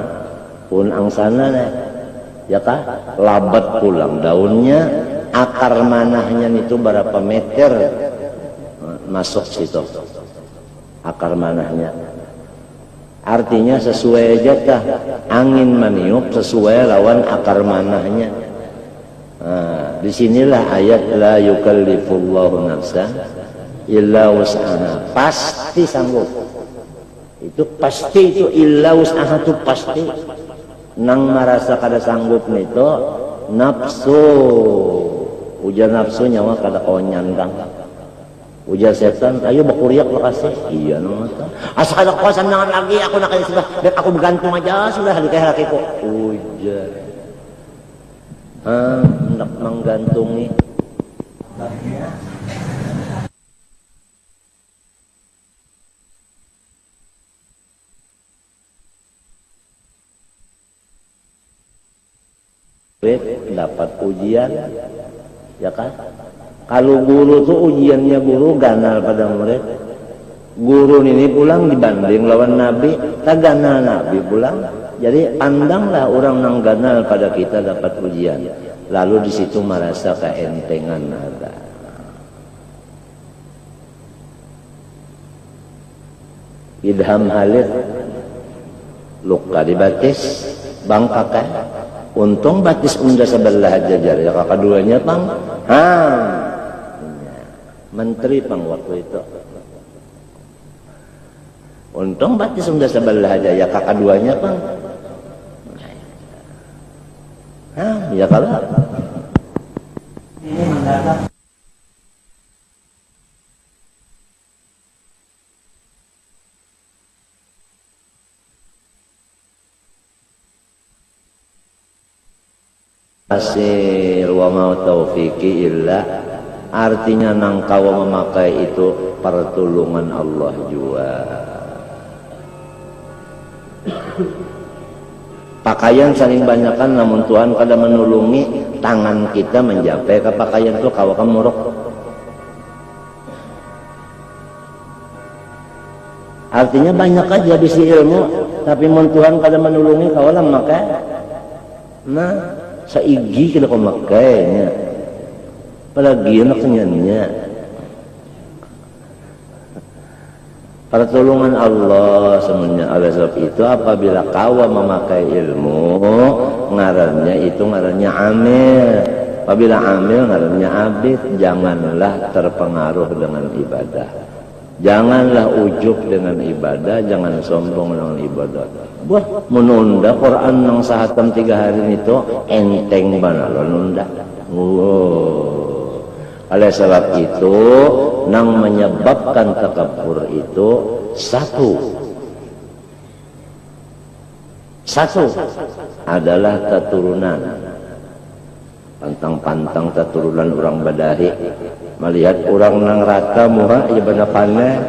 pun angsananya, ya kah? Labat pulang daunnya, akar manahnya itu berapa meter masuk situ, akar manahnya. Artinya sesuai aja kah? Angin meniup sesuai lawan akar manahnya. Nah, disinilah ayat la yukallifullahu nafsan illa wus'aha. Pasti sanggup. Itu pasti, itu illa wus'aha itu pasti. Nang merasa kada sanggup nito nafsu. Ujar nafsu nyawa kada konyan kang. Ujar setan, ayo bakuriak makasih. Iya nang mata. Asa kada kuasan jangan lagi aku nak sudah, biar aku bergantung aja sudah halikah lakiku. Ujar. Hendak menggantungi dapat ujian, ya kan? Kalau guru tuh ujiannya guru ganal pada murid. Guru ini pulang dibanding lawan Nabi, tak ganal Nabi pulang. Jadi pandanglah orang yang ganal pada kita dapat ujian. Lalu di situ merasa keentengan ada. Idham Halid luka dibatis bangkakan. Untung batis unda sebelah jajar ya kakak duanya pang. Menteri pang waktu itu. Untung batis unda sebelah aja ya kakak duanya pang. Ya kalau ini mendadak. Hasil wa ma taufiqi illa, artinya nangkawa memakai itu pertolongan Allah juga. Pakaian saling banyakkan namun Tuhan kada menulungi tangan kita mencapai ke pakaian itu kawakan muruk. Artinya banyak aja bisi ilmu tapi mun Tuhan kada menulungi kawalan maka nah saigi kita kau makainya apalagi anaknya pertolongan Allah semuanya. Oleh sebab itu apabila kau memakai ilmu ngarannya amil, apabila amil ngarannya abid. Janganlah terpengaruh dengan ibadah, janganlah ujub dengan ibadah, jangan sombong dengan ibadah. Wah, menunda Quran yang sahatam 3 hari itu enteng banget lo nunda. Oleh sebab itu yang menyebabkan takabur itu satu adalah keturunan. Pantang-pantang keturunan orang Badahi melihat orang nang rata muha ya benar panah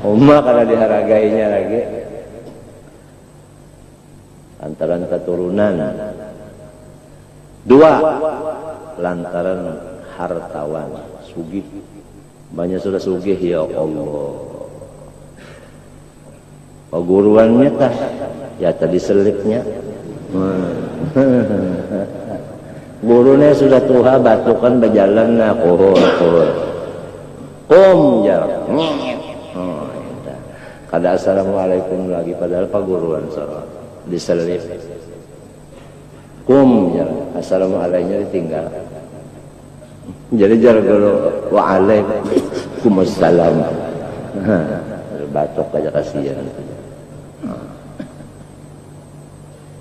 umma kada diharagainya lagi. Lantaran keturunan. 2, lantaran hartawan, sugih. Banyak sudah sugih ya Allah. Guruannya tah ya tadi selipnya. Gurunya sudah tua batukan berjalan na kohor. Ya. Kada assalamualaikum lagi padahal paguruan salat diselip. Ya. Assalamualaikum ditinggal. Jadi jarak dulu waalaikumsalam. Batok aja kasihan.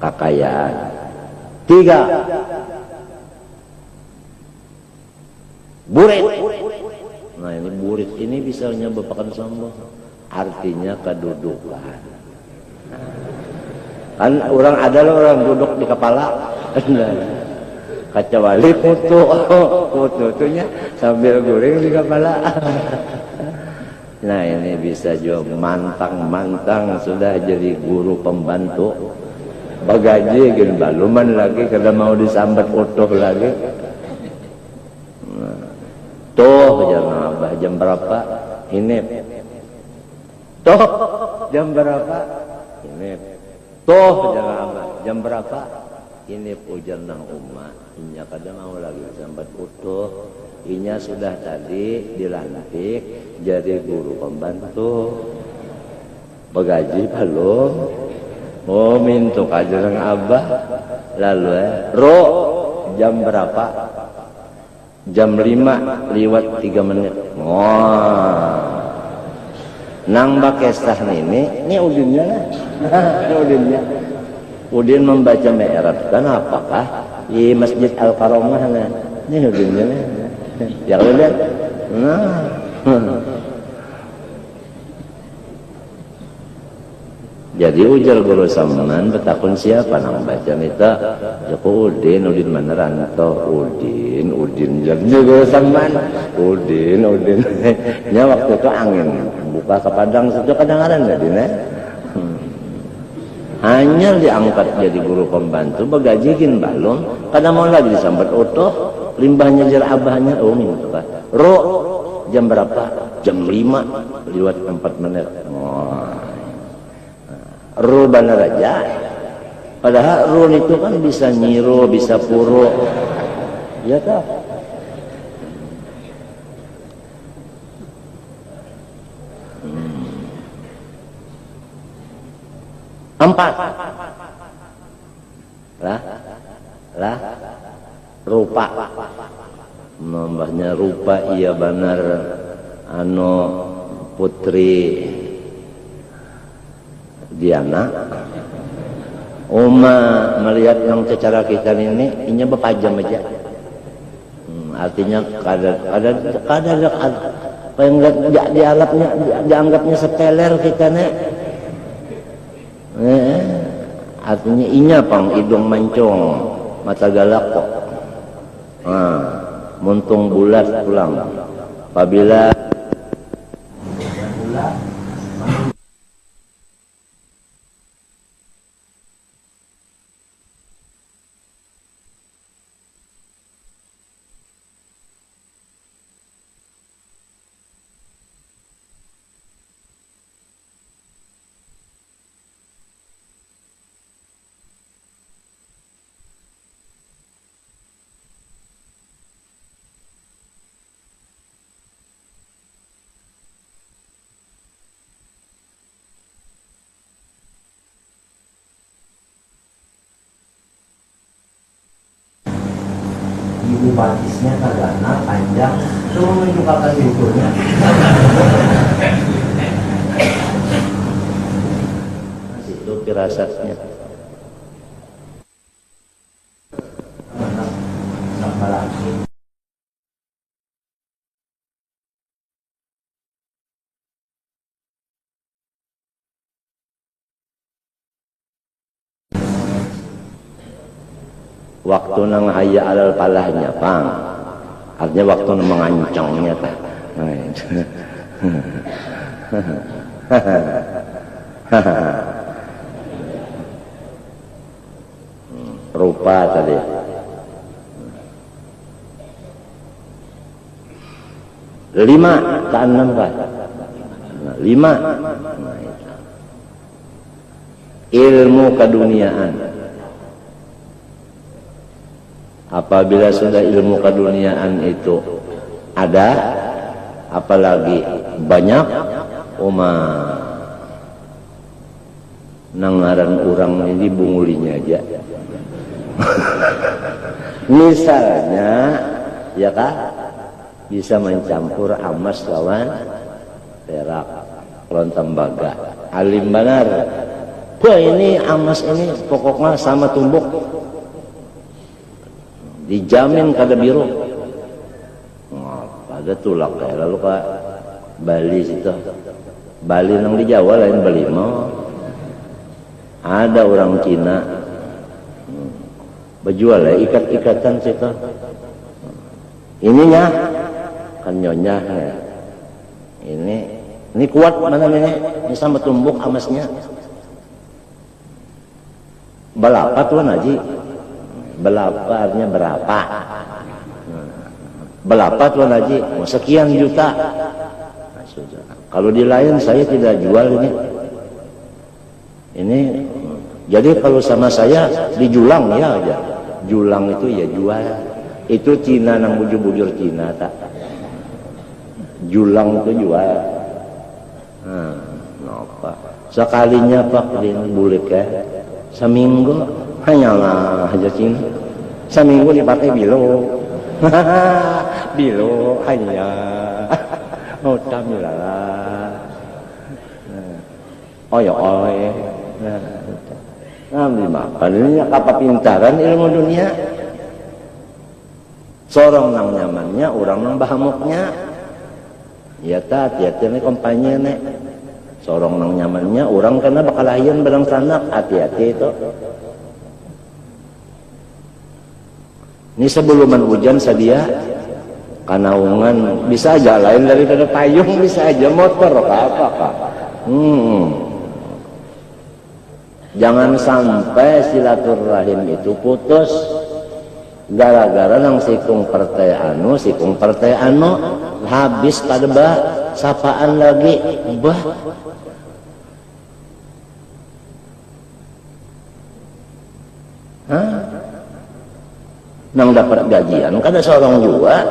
Kakayaan. 3, burit. Nah ini burit ini bisa menyebabkan sombong. Artinya kedudukan. Kan orang ada loh orang duduk di kepala. Kecuali fotonya sambil guring di kepala. Nah ini bisa juga mantang sudah jadi guru pembantu. Bagaji gini baluman lagi kada mau disambat utuh lagi. Tuh jangan abah jam berapa? Ini. Tuh jam berapa? Ini. Tuh jangan abah jam berapa? Ini pujan nang umat. Inya kada mau lagi disambat utuh. Inya sudah tadi dilantik jadi guru pembantu. Bagaji belum. Oh minta kajaran abah. Lalu jam berapa? Jam 5 lewat 3 menit. Nang bakesah ini udinnya lah. Ini udinnya. Udin membaca mi'raj kan apakah di Masjid Al-Karamah nah. Ini udinnya lah. Ya lihat. Nah. Jadi ujar guru Saman betakun siapa nang baca nita Joko Udin mana ranto Udin jadi guru Saman Udin nya waktu itu angin buka ke padang situ kedengaran enggak dina hanya diangkat jadi guru pembantu bagajikin balon kadang mau lagi disambat otoh limbahnya jar abahnya minta Pak ro jam berapa jam 5 lewat 4 menit ro benar aja padahal ro itu kan bisa nyiro bisa puro ya tak empat lah rupa nambahnya rupa iya benar putri Diana melihat yang secara kita ini inya bepajam aja artinya kadar dianggapnya sepeler kita nih artinya inya pang hidung mancung mata galak kok muntung bulat pulang apabila ibu batisnya kagana panjang cuma menunjukkan pintunya itu firasatnya sama lagi waktu nang hayya alal palahnya pang artinya waktu nang mengancangnya teh rupa tadi lima ke enam kan lima ilmu keduniaan apabila sudah ilmu keduniaan itu ada apalagi banyak nangaran orang ini bungulinya aja misalnya ya kah bisa mencampur emas lawan perak lawan tembaga alim benar wah ini emas ini pokoknya sama tumbuk dijamin kada biru pada tulak kayak lalu ke Bali situ Bali nang di Jawa lain Bali mau ada orang Cina berjual ya ikat-ikatan situ ininya kan nyonya ya. ini kuat mana ini sama tumbuk emasnya berapa tuan Haji berapa artinya berapa berapa tuan Haji sekian juta nah, sudah. Kalau di lain saya tidak jual ini jadi kalau sama saya dijulang ya aja julang itu ya jual itu Cina nang bujur-bujur Cina tak julang itu jual apa sekalinya pak ini bulik ya seminggu hanyalah aja Cina seminggu dipakai bilo bilo hanya utamilah ngambil makan ini apa pintaran ilmu dunia sorong nang nyamannya orang nang bahamuknya ya hati-hati nih kompanya nih sorong nang nyamannya orang karena bakal layan barang sanak hati-hati itu ini sebuluman hujan sedia kanaungan bisa aja lain daripada payung bisa aja motor apa Jangan sampai silaturahim itu putus gara-gara nang sikung partai anu habis kadeba sapaan lagi bah nang dapat gajian kada seorang juga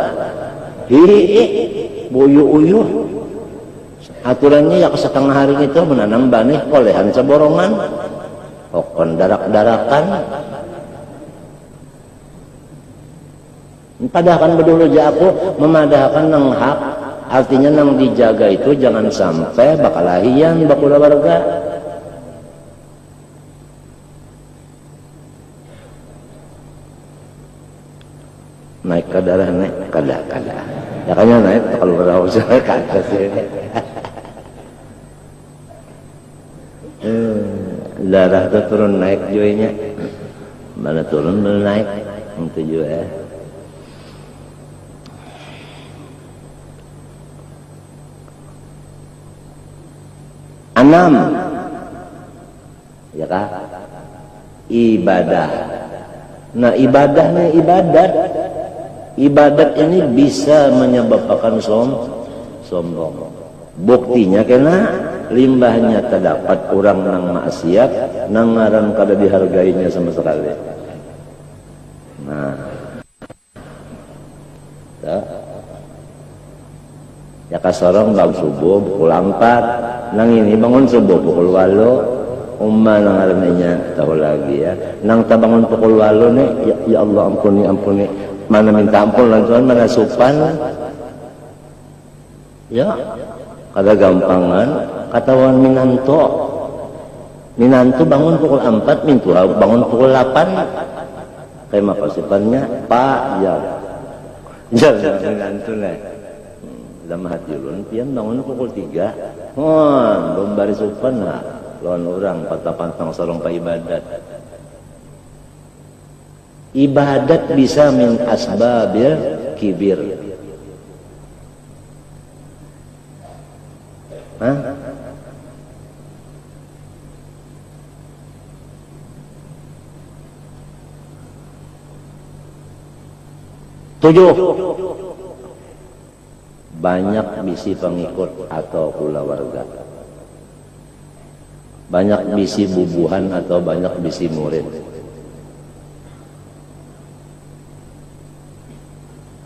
buyu-uyuh aturannya ya setengah hari itu menanam banih kolehan seborongan okon darak-darakan padahal bedulu aku memadahkan nang hak artinya nang dijaga itu jangan sampai bakal lahian bakula warga naik ke darah naik kada ya kayaknya naik kalau berapa usah ke atas ini darah itu turun naik juga mana turun mana naik itu juga 6 ya kah ibadah. Nah ibadahnya ibadat ini bisa menyebabkan sombong. Buktinya kena limbahnya terdapat orang nang maksiat nang ngaran kada dihargainya sama sekali. Nah ya kasorong bang subuh pukul 4 nang ini bangun subuh pukul 8 nang ngarannya tahu lagi ya nang tabangun pukul 8 nih ya Allah ampuni mana minta ampun lantuan mana supan ya kada gampangan katawan minanto bangun pukul 4 mintu bangun pukul 8 kayak apa sifatnya pak ya minanto nih dalam hati ulun pian bangun pukul 3 belum baris supan lah lawan orang patah-pantang sarong pa ibadat bisa min asbabil kibir. Hah? Tujuh, banyak bisi pengikut atau kulawarga, banyak bisi bubuhan atau banyak bisi murid.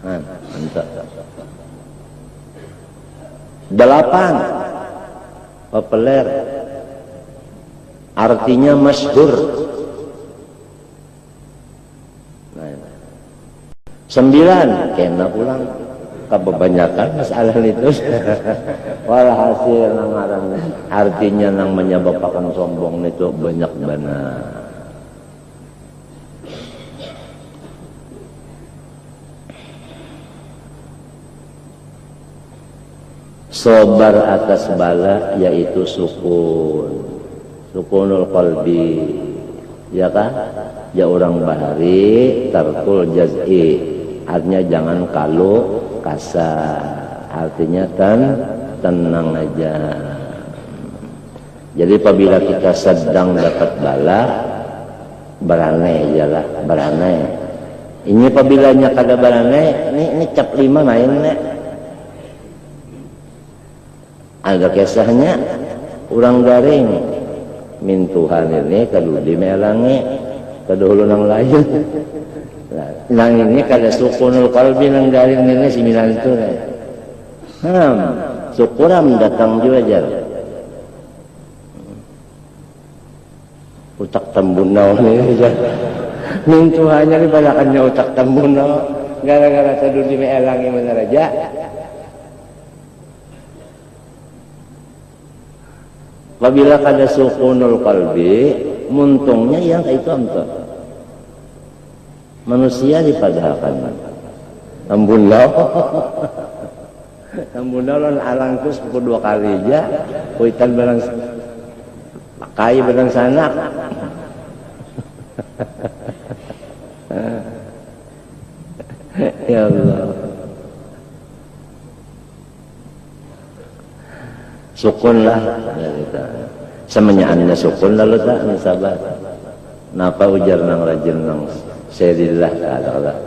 Mantap. 8 populer artinya masyhur. 9 kena pulang kebanyakan masalah itu walhasil nang artinya nang menyebabkan sombong itu banyak benar. Sobar atas bala yaitu sukunul qalbi ya kah ya orang bahari tarkul jaz'i artinya jangan kalu kasar artinya tenang aja. Jadi apabila kita sedang dapat bala beranai ajalah beranai ini apabilanya kada beranai ini cap 5 main nek ada kisahnya orang garing min Tuhan ini kadudi melangi kadahulu nang lain nang ini kada sukunul qalbi nang garing ini 9 itu syukuram datang juga jar utak tambunau ini jar min Tuhannya ini balakannya utak tambunau gara-gara kadudi melangi benar aja. Apabila kada sukunul qalbi, muntungnya yang itu antar manusia dipadahkan. Ambunau lan alangkus pukul 2 kali aja, kuitan barang pakai barang sanak. Ya Allah. Sukunlah. semenyaannya sukun lalu tak nih sabar. Napa ujar nang rajin nang serillah kala.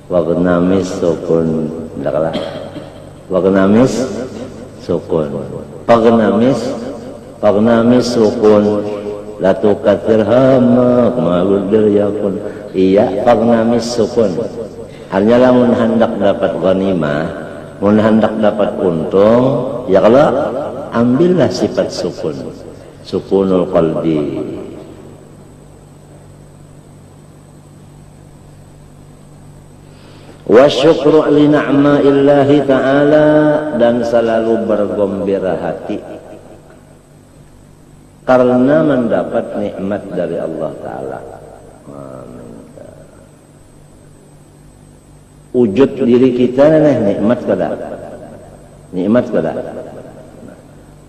Wagnamis sukun dakala. Wagnamis sukun. Pagnamis sukun. Latu kathir hamak maludir yakun. Iya pagnamis sukun. Hanyalah mun hendak dapat ghanimah, mun hendak dapat untung, ya kalau ambillah sifat sukun, sukunul qalbi. Wa syukru li na'maillahi ta'ala, dan selalu bergembira hati karena mendapat nikmat dari Allah Ta'ala. Wujud diri kita nih nikmat kada,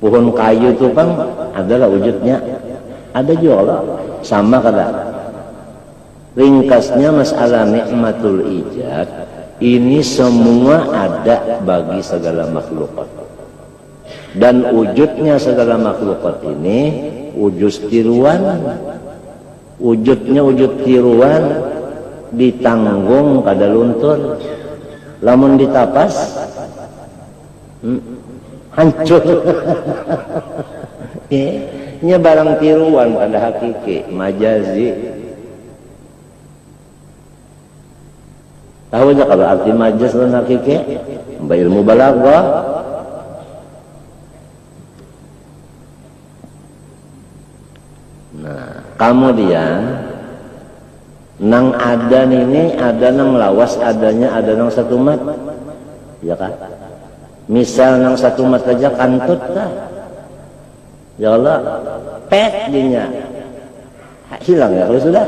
pohon kayu itu pang adalah wujudnya, ada juga sama kada. Ringkasnya masalah nikmatul ijad ini semua ada bagi segala makhluk, dan wujudnya segala makhluk ini wujud tiruan, wujudnya wujud tiruan, ditanggung kada luntur, lamun ditapas hancur. Nya barang tiruan pada hakiki majazi. Tahu aja kalau arti majaz dan hakiki ilmu balaghah. Nah, kemudian nang ada ini ada nang lawas adanya, ada nang satu mat, ya kan? Misal nang satu mat aja kantut lah, ya Allah, pet dinya hilang ya kalau sudah.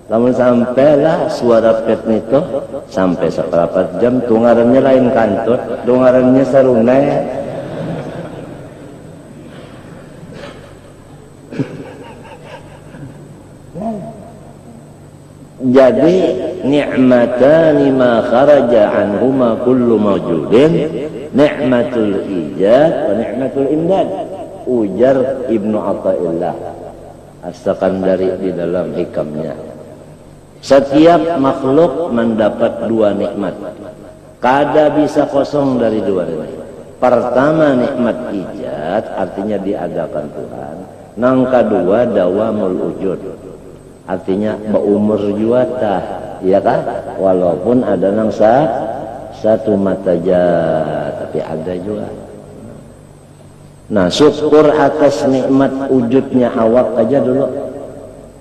Namun sampailah suara pet itu sampai seberapa jam, tungarannya lain kantut, tungarannya sarunai. Jadi ni'matani ma kharaja anhuma kullu mawjudin, ni'matul ijad wa ni'matul imdad. Ujar Ibnu Athaillah As-Sakandari di dalam hikamnya. Setiap makhluk mendapat dua nikmat, kada bisa kosong dari dua ini. Pertama nikmat ijad, artinya diadakan Tuhan. Nang kedua dawamul wujud, artinya berumur juta, ya kan? Walaupun ada nang satu mata aja, tapi ada juga. Nah, syukur atas nikmat wujudnya awak aja dulu.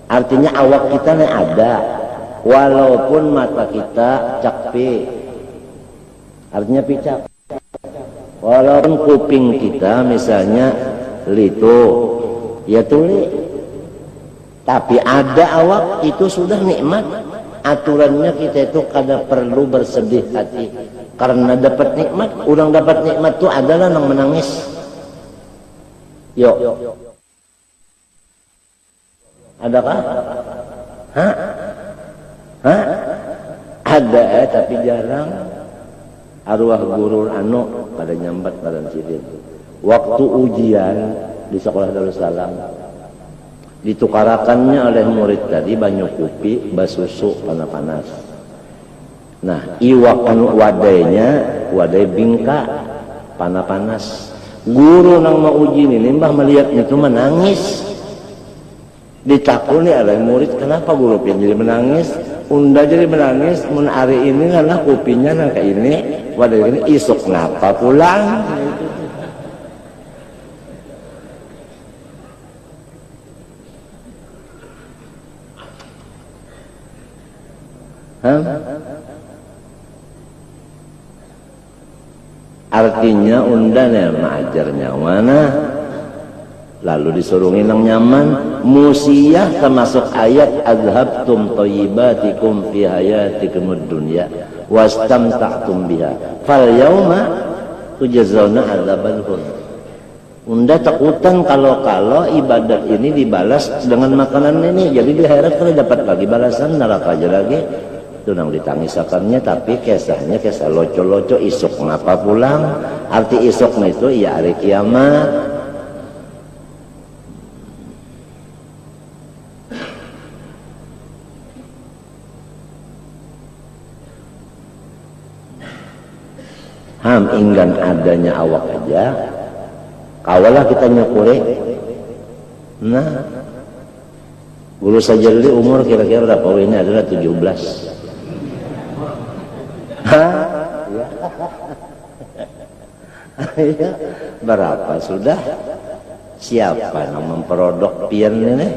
Artinya awak kita nih ada, walaupun mata kita cakpi, artinya picak. Walaupun kuping kita misalnya litu, ya tuli. Tapi ada awak itu sudah nikmat. Aturannya kita itu kada perlu bersedih hati karena dapat nikmat. Orang dapat nikmat itu adalah nang menangis. Yuk. Adakah? Hah? Ada tapi jarang. Arwah guru anu pada nyambat pada sidin. Waktu ujian di sekolah Darussalam, ditukarakannya oleh murid tadi banyu kopi, basusu panas-panas. Nah, iwak anu wadainya, wadai bingka panas-panas. Guru nang mau uji ini mbah melihat itu menangis. Ditakuni oleh murid, kenapa guru pian jadi menangis? Unda jadi menangis, mun hari ini lah kopinya nang kayak ini, wadai ini isuk ngapa pulang? Artinya undan ya mengajarnya mana, lalu disuruh nginang nyaman. Musiyah termasuk ayat azhabtum thayyibatikum fi hayatikumud dunya wastamta'tum biha fal yauma tujazawna adzabal hun. Unda takutan kalau ibadat ini dibalas dengan makanan ini, jadi di akhirat kalau dapat lagi balasan neraka aja lagi. Itu nang ditangisakannya, tapi kisahnya kisah loco-loco isuk ngapa pulang. Arti isuknya itu ya hari kiamat. Ham inggan adanya awak aja, kawalah kita nyukuri. Nah, guru Sajali umur kira-kira berapa? Ini adalah 17. Hah? Ya. Berapa sudah? Siapa yang memperodok pian ini?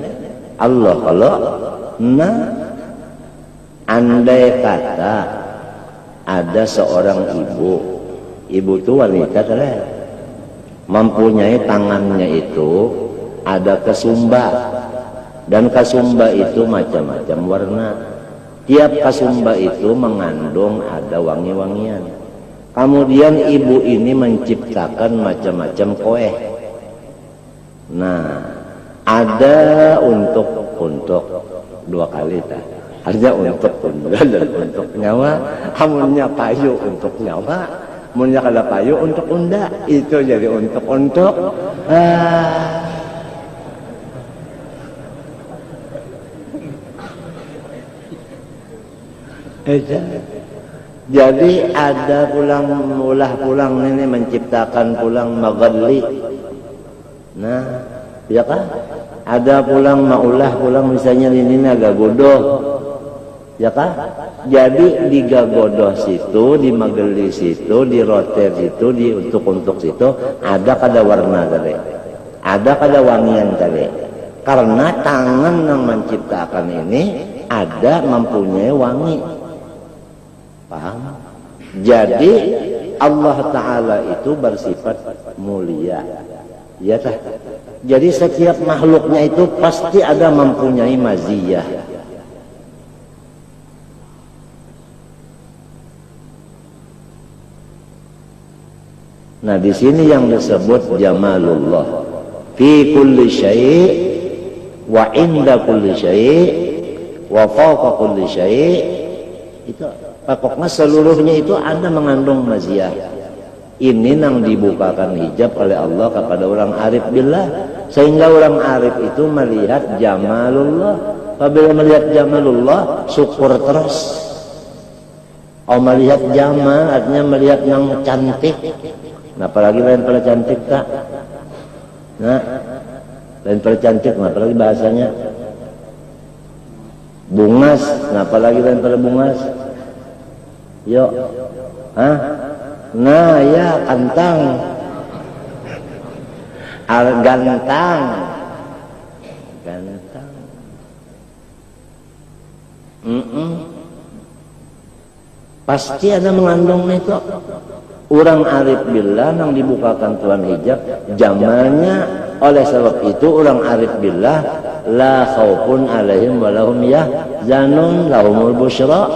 Allah. Kalau nah, andai kata ada seorang ibu itu wanita teh mempunyai tangannya itu ada kesumba, dan kasumba itu macam-macam warna. Tiap kasumba itu mengandung ada wangi-wangian. Kemudian ibu ini menciptakan macam-macam kue. Nah, ada untuk dua kali tak. Ada untuk tunda dan untuk nyawa. Amunnya payu untuk nyawa, amunnya kada payu untuk unda. Itu jadi untuk. Jadi ada pulang ini menciptakan pulang magalli. Nah, ya kan? Ada pulang pulang misalnya ini agak bodoh. Ya kan? Jadi di gagodoh situ, di magalli situ, di roter situ, di untuk situ ada kada warna tadi. Ada kada wangian tadi. Karena tangan yang menciptakan ini ada mempunyai wangi. Paham? Jadi Allah Ta'ala itu bersifat mulia. Ya tak? Jadi setiap makhluknya itu pasti ada mempunyai maziyah. Nah, di sini yang disebut jamalullah fi kulli syai' wa inda kulli syai' wa fawqa kulli syai'. Itu pokoknya seluruhnya itu ada mengandung maziyah. Ini yang dibukakan hijab oleh Allah kepada orang arif billah, sehingga orang arif itu melihat jamalullah. Apabila melihat jamalullah, syukur terus. Melihat jamal artinya melihat yang cantik. Nah, apalagi lain pada cantik tak? Nah, lain pada cantik, nah, apalagi bahasanya bungas, nah, apalagi lain pada bungas. Yuk, hah? Nah, ya kantang, gantang. Pasti ada mengandung itu. Orang arif billah yang dibukakan Tuhan hijab jamalnya. Oleh sebab itu orang arif billah la khaufun alaihim walahum yahzanun lahumul busyra.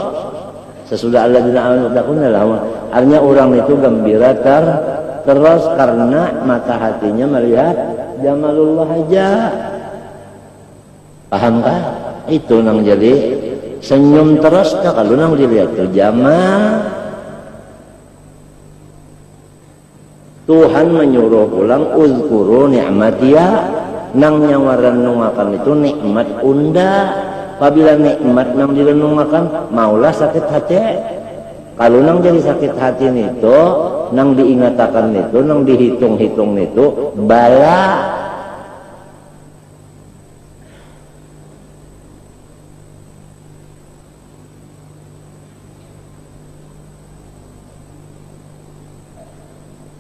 Sesudah alladzina amanu takunna lahum. Artinya orang itu gembira terus karena mata hatinya melihat jamalullah aja. Pahamkah? Itu nang jadi senyum terus kalau nang dilihat ke jamal. Tuhan menyuruh pulang uzkuru ni'matiyah, nang nyawaran nungakan itu nikmat unda. Apabila nikmat nang direnungakan maulah sakit hati. Kalau nang jadi sakit hati itu, nang diingatakan itu, nang dihitung-hitung itu bala.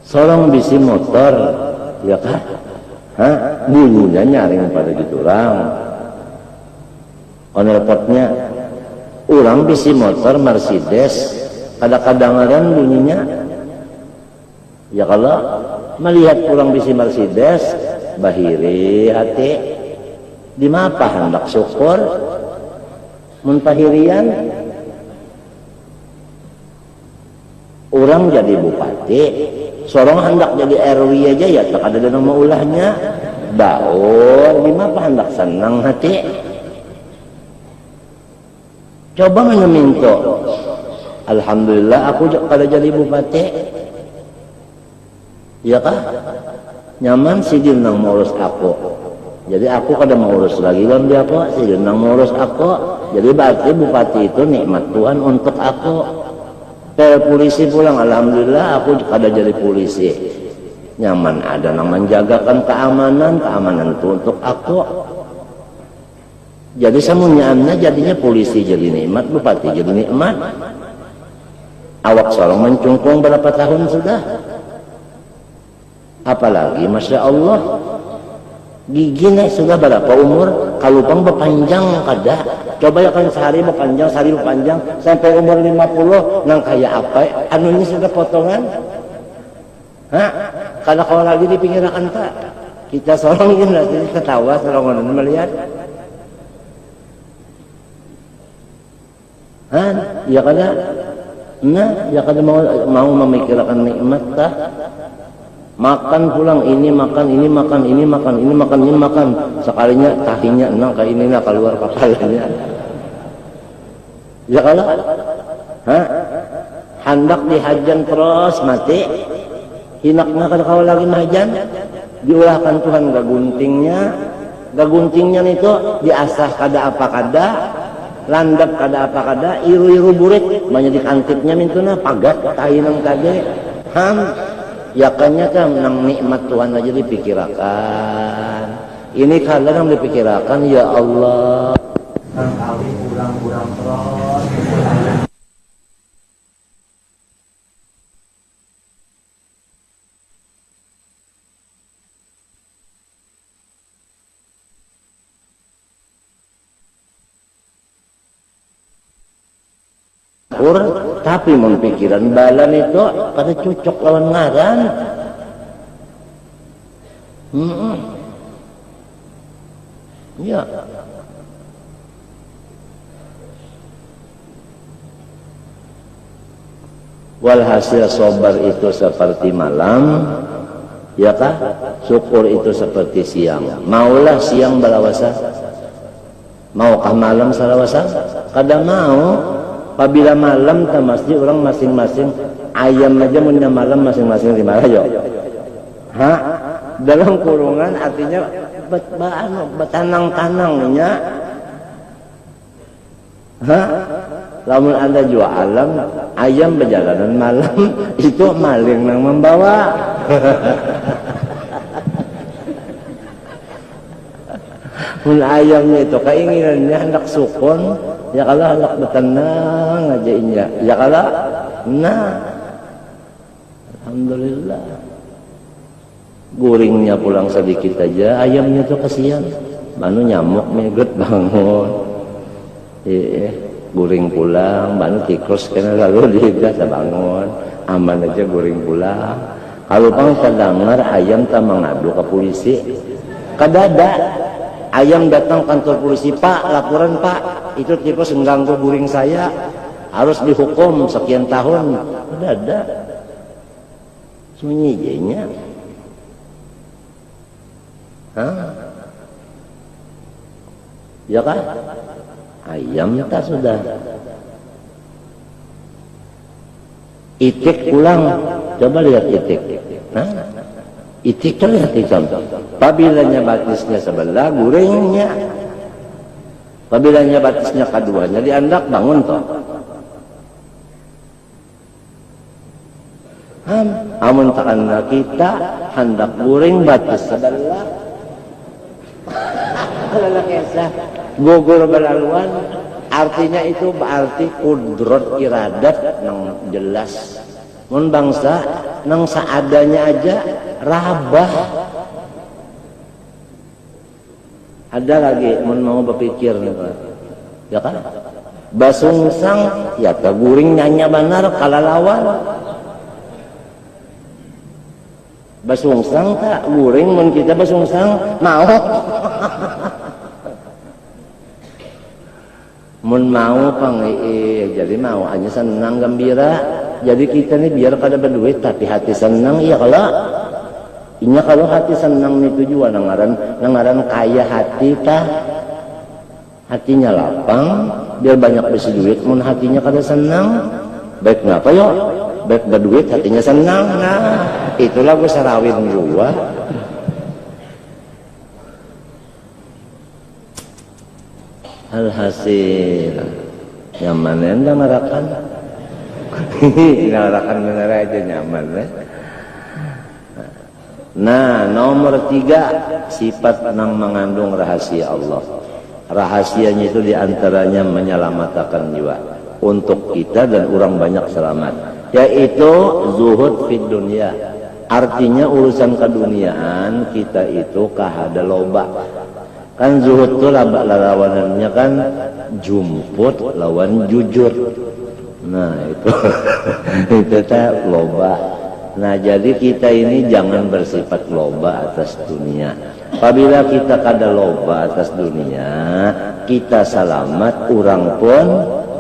Seorang bisi motor, ya kan? Hah? Bunyinya nyaring pada gitu orang. Onelpotnya, orang bisi motor Mercedes, kadang-kadang bunyinya. Ya kalau melihat orang bisi Mercedes, bahiri hati, di mapa hendak syukur, muntahirian. Orang jadi bupati, seorang hendak jadi RW aja ya tak ada nama ulahnya. Baur, gimana hendak senang hati. Coba menyeminto. Alhamdulillah aku kada jadi bupati. Ya kah? Nyaman si nang mengurus aku. Jadi aku kada mengurus lagi kan dia aku, si nang mengurus aku. Jadi berarti bupati itu nikmat Tuhan untuk aku. polisi pulang, alhamdulillah aku kada jadi polisi. Nyaman ada yang menjagakan keamanan itu untuk aku. Jadi samunyaannya jadinya polisi jadi nikmat, bupati jadi nikmat. Awak solong mencungkung berapa tahun sudah? Apalagi Masya Allah, giginya sudah berapa umur? Kalupang berpanjang kada. Coba ya kan sehari berpanjang sampai umur 50 nang kayak apa? Anunya sudah potongan. Hah? Kada kalau lagi dipikirkan tak? Kita solongin nanti ketawa solongan melihat. Ya kada. Nah, ya kada mau memikirkan nikmat tah. Makan pulang ini makan. Sekalinya tahinya nang ka ini nak keluar kepalanya. Ya kada. Hendak dihajan terus mati. Hinaknya kada kau lagi majan. Diulahkan Tuhan gaguntingnya itu diasah kada apa kada. Landap kada apa kada, iru burit banyak dikantipnya mintuna pagat tahinang kade. Ya kanya kan nang nikmat Tuhan aja dipikirakan. Ini kada nang dipikirakan ya Allah. Nang kali kurang terus. Tapi mun pikiran balan itu kada cocok lawan ngaran. Ya. Walhasil sabar itu seperti malam, ya kah? Syukur itu seperti siang. Maulah siang balawasa, maukah malam salawasa? Kada mau. Apabila malam tak mesti orang masing-masing ayam aja punya malam masing-masing di mana yo. Dalam kurungan artinya betanang-tanangnya. Lamun Anda jual alam ayam berjalanan malam itu maling yang membawa. Mun ayamnya itu keinginannya hendak sukun, ya kalau hendak bertenang aja inya, ya kalau alhamdulillah guringnya pulang sedikit aja, ayamnya tuh kasihan, manu nyamuk meget bangun, guring pulang, manu tikus kena lalu dihigas bangun, aman aja guring pulang. Kalau pang terdengar ayam tak mengadu ke polisi, kadada. Ayam datang kantor polisi, Pak, laporan Pak, itu tikus mengganggu guring saya, harus dihukum sekian tahun. Ada. Sunyinya. Ya kan? Ayam tak sudah. Itik pulang, coba lihat itik. Itik terlihat hitam. Pabilanya batisnya sebelah, guringnya. Pabilanya batisnya keduanya, diandak bangun toh. Amun takana kita hendak guring batis sebelah. Kalau kisah gugur belaluan, artinya itu berarti kudrat iradat yang jelas. Mun bangsa nang seadanya aja rabah. Ada lagi mun mau berpikir ya kan? Basungsang ya kaguring nyanya banar kalalawan. Basungsang tak guring mun kita basungsang mau. Mun mau pang jadi mau hanya senang gembira. Jadi kita nih biar kada berduit tapi hati senang ya kalau inya kalau hati senang nih tujuan nangaran kaya hati tah hatinya lapang biar banyak besi duit mun hatinya kada senang baik ngapa yo baik berduit hatinya senang itulah gue sarawin gua. Alhasil yang mana anda ngarakan Narakan bener aja nyaman ya. Nah, nomor 3, sifat yang mengandung rahasia Allah. Rahasianya itu diantaranya menyelamatkan jiwa untuk kita dan orang banyak selamat, yaitu zuhud fid dunya. Artinya urusan keduniaan kita itu kahada loba. Kan zuhud itu lawanannya kan jumput lawan jujur. Nah itu itu teh loba. Nah jadi kita ini jangan bersifat loba atas dunia. Apabila kita kada loba atas dunia, kita selamat, orang pun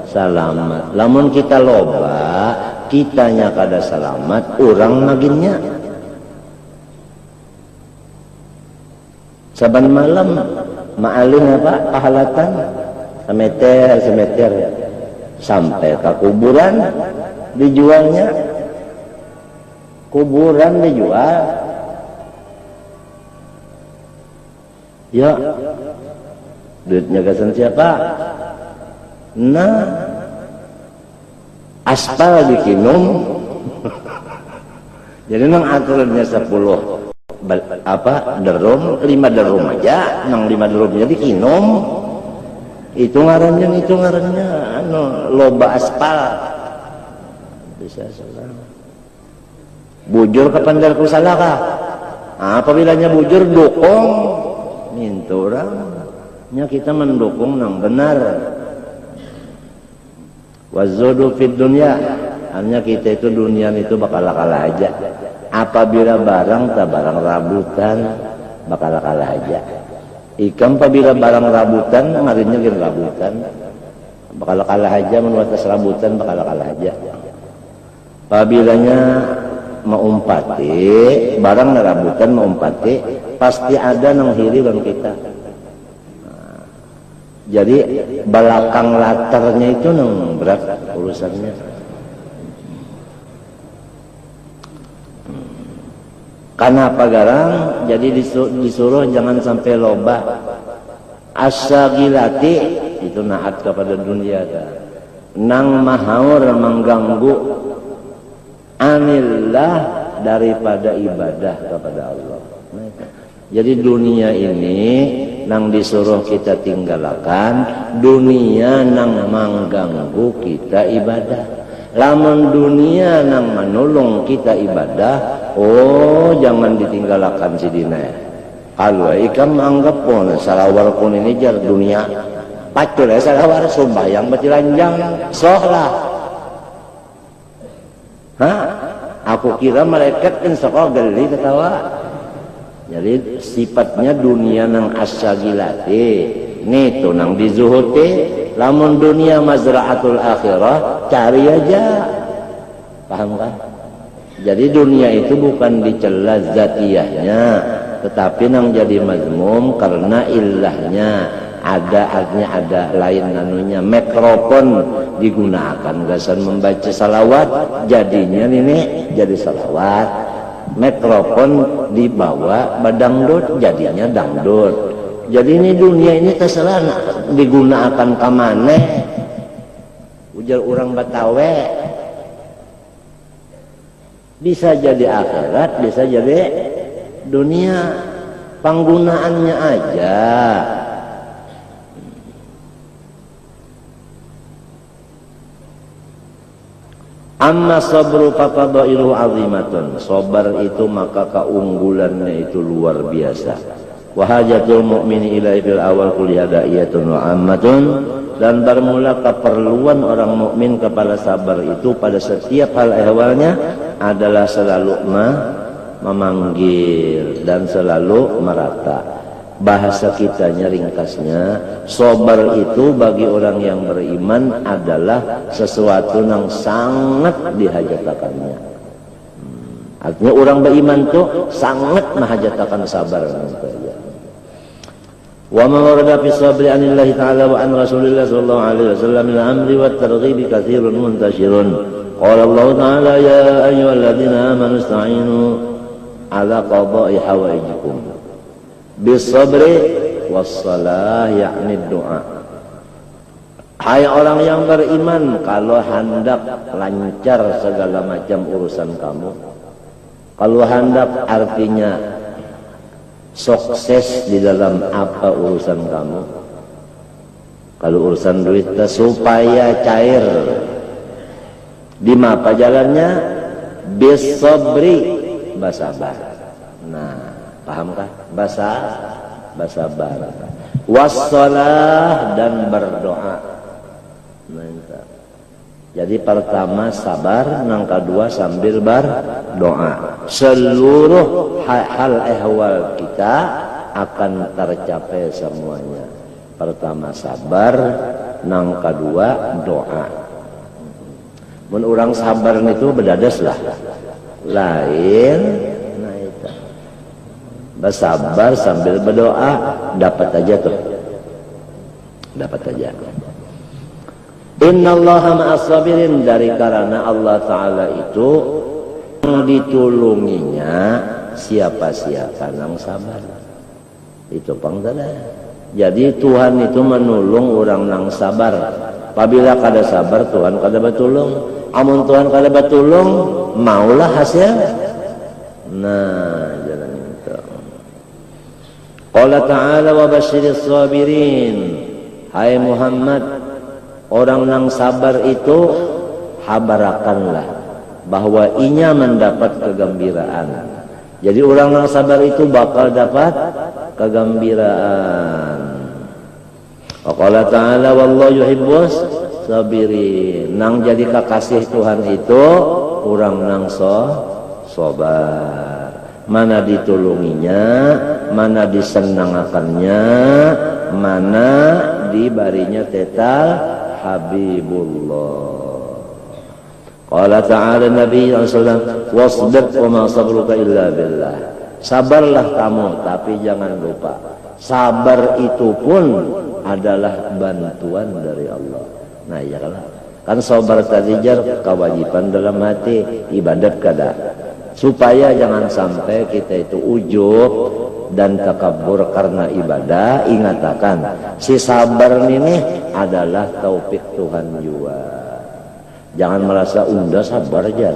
selamat. Lamun kita loba, kitanya kada selamat, orang maginnya. Saban malam maalih apa pahalatan semeter sampai ke kuburan dijualnya. Kuburan dijual, ya duitnya gasan siapa? Nah aspal dikinum. Jadi nang aturannya 10 derum, 5 derum aja, nang 5 derumnya dikinum. Itu ngarannya loba aspal. Bisa salah. Bujur ke pandarku salah kah? Apabila bujur dukung minturangnya kita mendukung yang benar. Wazudu fid dunya, hanya kita itu dunia itu bakal kalah aja. Apabila barang rabutan bakal kalah aja. Ikam apabila barang rabutan ngarinya gini rabutan bakal kalah aja, menuatas rabutan bakal kalah aja. Apabilanya maumpati barang rabutan maumpati pasti ada nang hiri bang kita. Nah, jadi belakang latarnya itu nang berat urusannya. Karena apa garang? Jadi disuruh jangan sampai loba. Asyagilati itu naat kepada dunia nang mahaur mengganggu anillah daripada ibadah kepada Allah. Jadi dunia ini nang disuruh kita tinggalkan, dunia nang mengganggu kita ibadah. Lamun dunia nang menolong kita ibadah, oh jangan ditinggalkan sidina. Kalau ikam anggap pun salawar pun ini jar dunia, pacul ya salawar sumbayang batilanjang, sohlah. Aku kira malaikat kan sekolah geli ketawa. Jadi sifatnya dunia nang asyagilati nih tuh nang dizuhuti. Lamun dunia mazra'atul akhirah cari aja. Paham kan? Jadi dunia itu bukan dicela zatiyahnya, tetapi nang jadi mazmum karena ilahnya. Artinya ada lain nanunya. Mikrofon digunakan gasan membaca salawat, jadinya ini jadi salawat. Mikrofon dibawa badangdut, jadinya dangdut. Jadi ini dunia ini terserah digunakan kamane. Ujar orang Batawe, bisa jadi akhirat, bisa jadi dunia. Penggunaannya aja. Amma sabru faqadailu azimatun. Sabar itu maka keunggulannya itu luar biasa. Wa hajatul mu'mini ilaihi fil awal kuliah da'iyatun wa ammatun. Dan bermula keperluan orang mukmin kepada sabar itu pada setiap hal ehwalnya adalah selalu memanggil dan selalu merata. Bahasa kitanya ringkasnya, sabar itu bagi orang yang beriman adalah sesuatu yang sangat dihajatakannya. Artinya orang beriman itu sangat menghajatakan sabar. Wa ma warada fi sabri anillahi ta'ala wa an Rasulillah sallallahu alaihi wasallam min amri wa targhib katsirun muntashirun. Qala Allah ta'ala ya ayyuhalladzina amanu ista'inu ala qada'i hawaijikum bisabri wassalah yakni doa. Hai orang yang beriman, kalau hendak lancar segala macam urusan kamu, kalau hendak artinya sukses di dalam apa urusan kamu, kalau urusan duit supaya cair, di apa jalannya? Bisabri, basabar. Nah, pahamkah? Basabar. Wassalah, dan berdoa. Nah, jadi pertama sabar, yang kedua sambil berdoa. Seluruh hal ehwal kita akan tercapai semuanya. Pertama sabar, yang kedua doa. Mun orang sabar itu bedadas lah. Lain, nah itu. Bersabar sambil berdoa, dapat aja tuh. Dapat aja. Innallaha ma'as sabirin, dari karena Allah Ta'ala itu yang ditulunginya siapa-siapa yang sabar. Itu pangdala. Jadi Tuhan itu menolong orang yang sabar. Apabila kada sabar, Tuhan kada batulung. Amun Tuhan kada batulung, maulah hasil. Nah, jalan itu. Qala ta'ala wa basyiris sabirin. Hai Muhammad, orang yang sabar itu habarakanlah bahwa inya mendapat kegembiraan. Jadi orang yang sabar itu bakal dapat kegembiraan. Qala ta'ala wallahu yuhibbus sabirin. Nang jadi kekasih Tuhan itu orang nang sabar. Mana ditulunginya, mana disenangakannya, mana dibarinya tetal Habibullah. Qala ta'ala Nabi SAW, wasbir wa ma sabruka illa billah. Sabarlah kamu, tapi jangan lupa, sabar itu pun adalah bantuan dari Allah. Nah ya kan sabar tadi jar kewajiban dalam hati, ibadat kada. Supaya jangan sampai kita itu ujub dan takabur karena ibadah. Ingatakan, si sabar ini adalah taufik Tuhan juga. Jangan merasa unda sabar aja.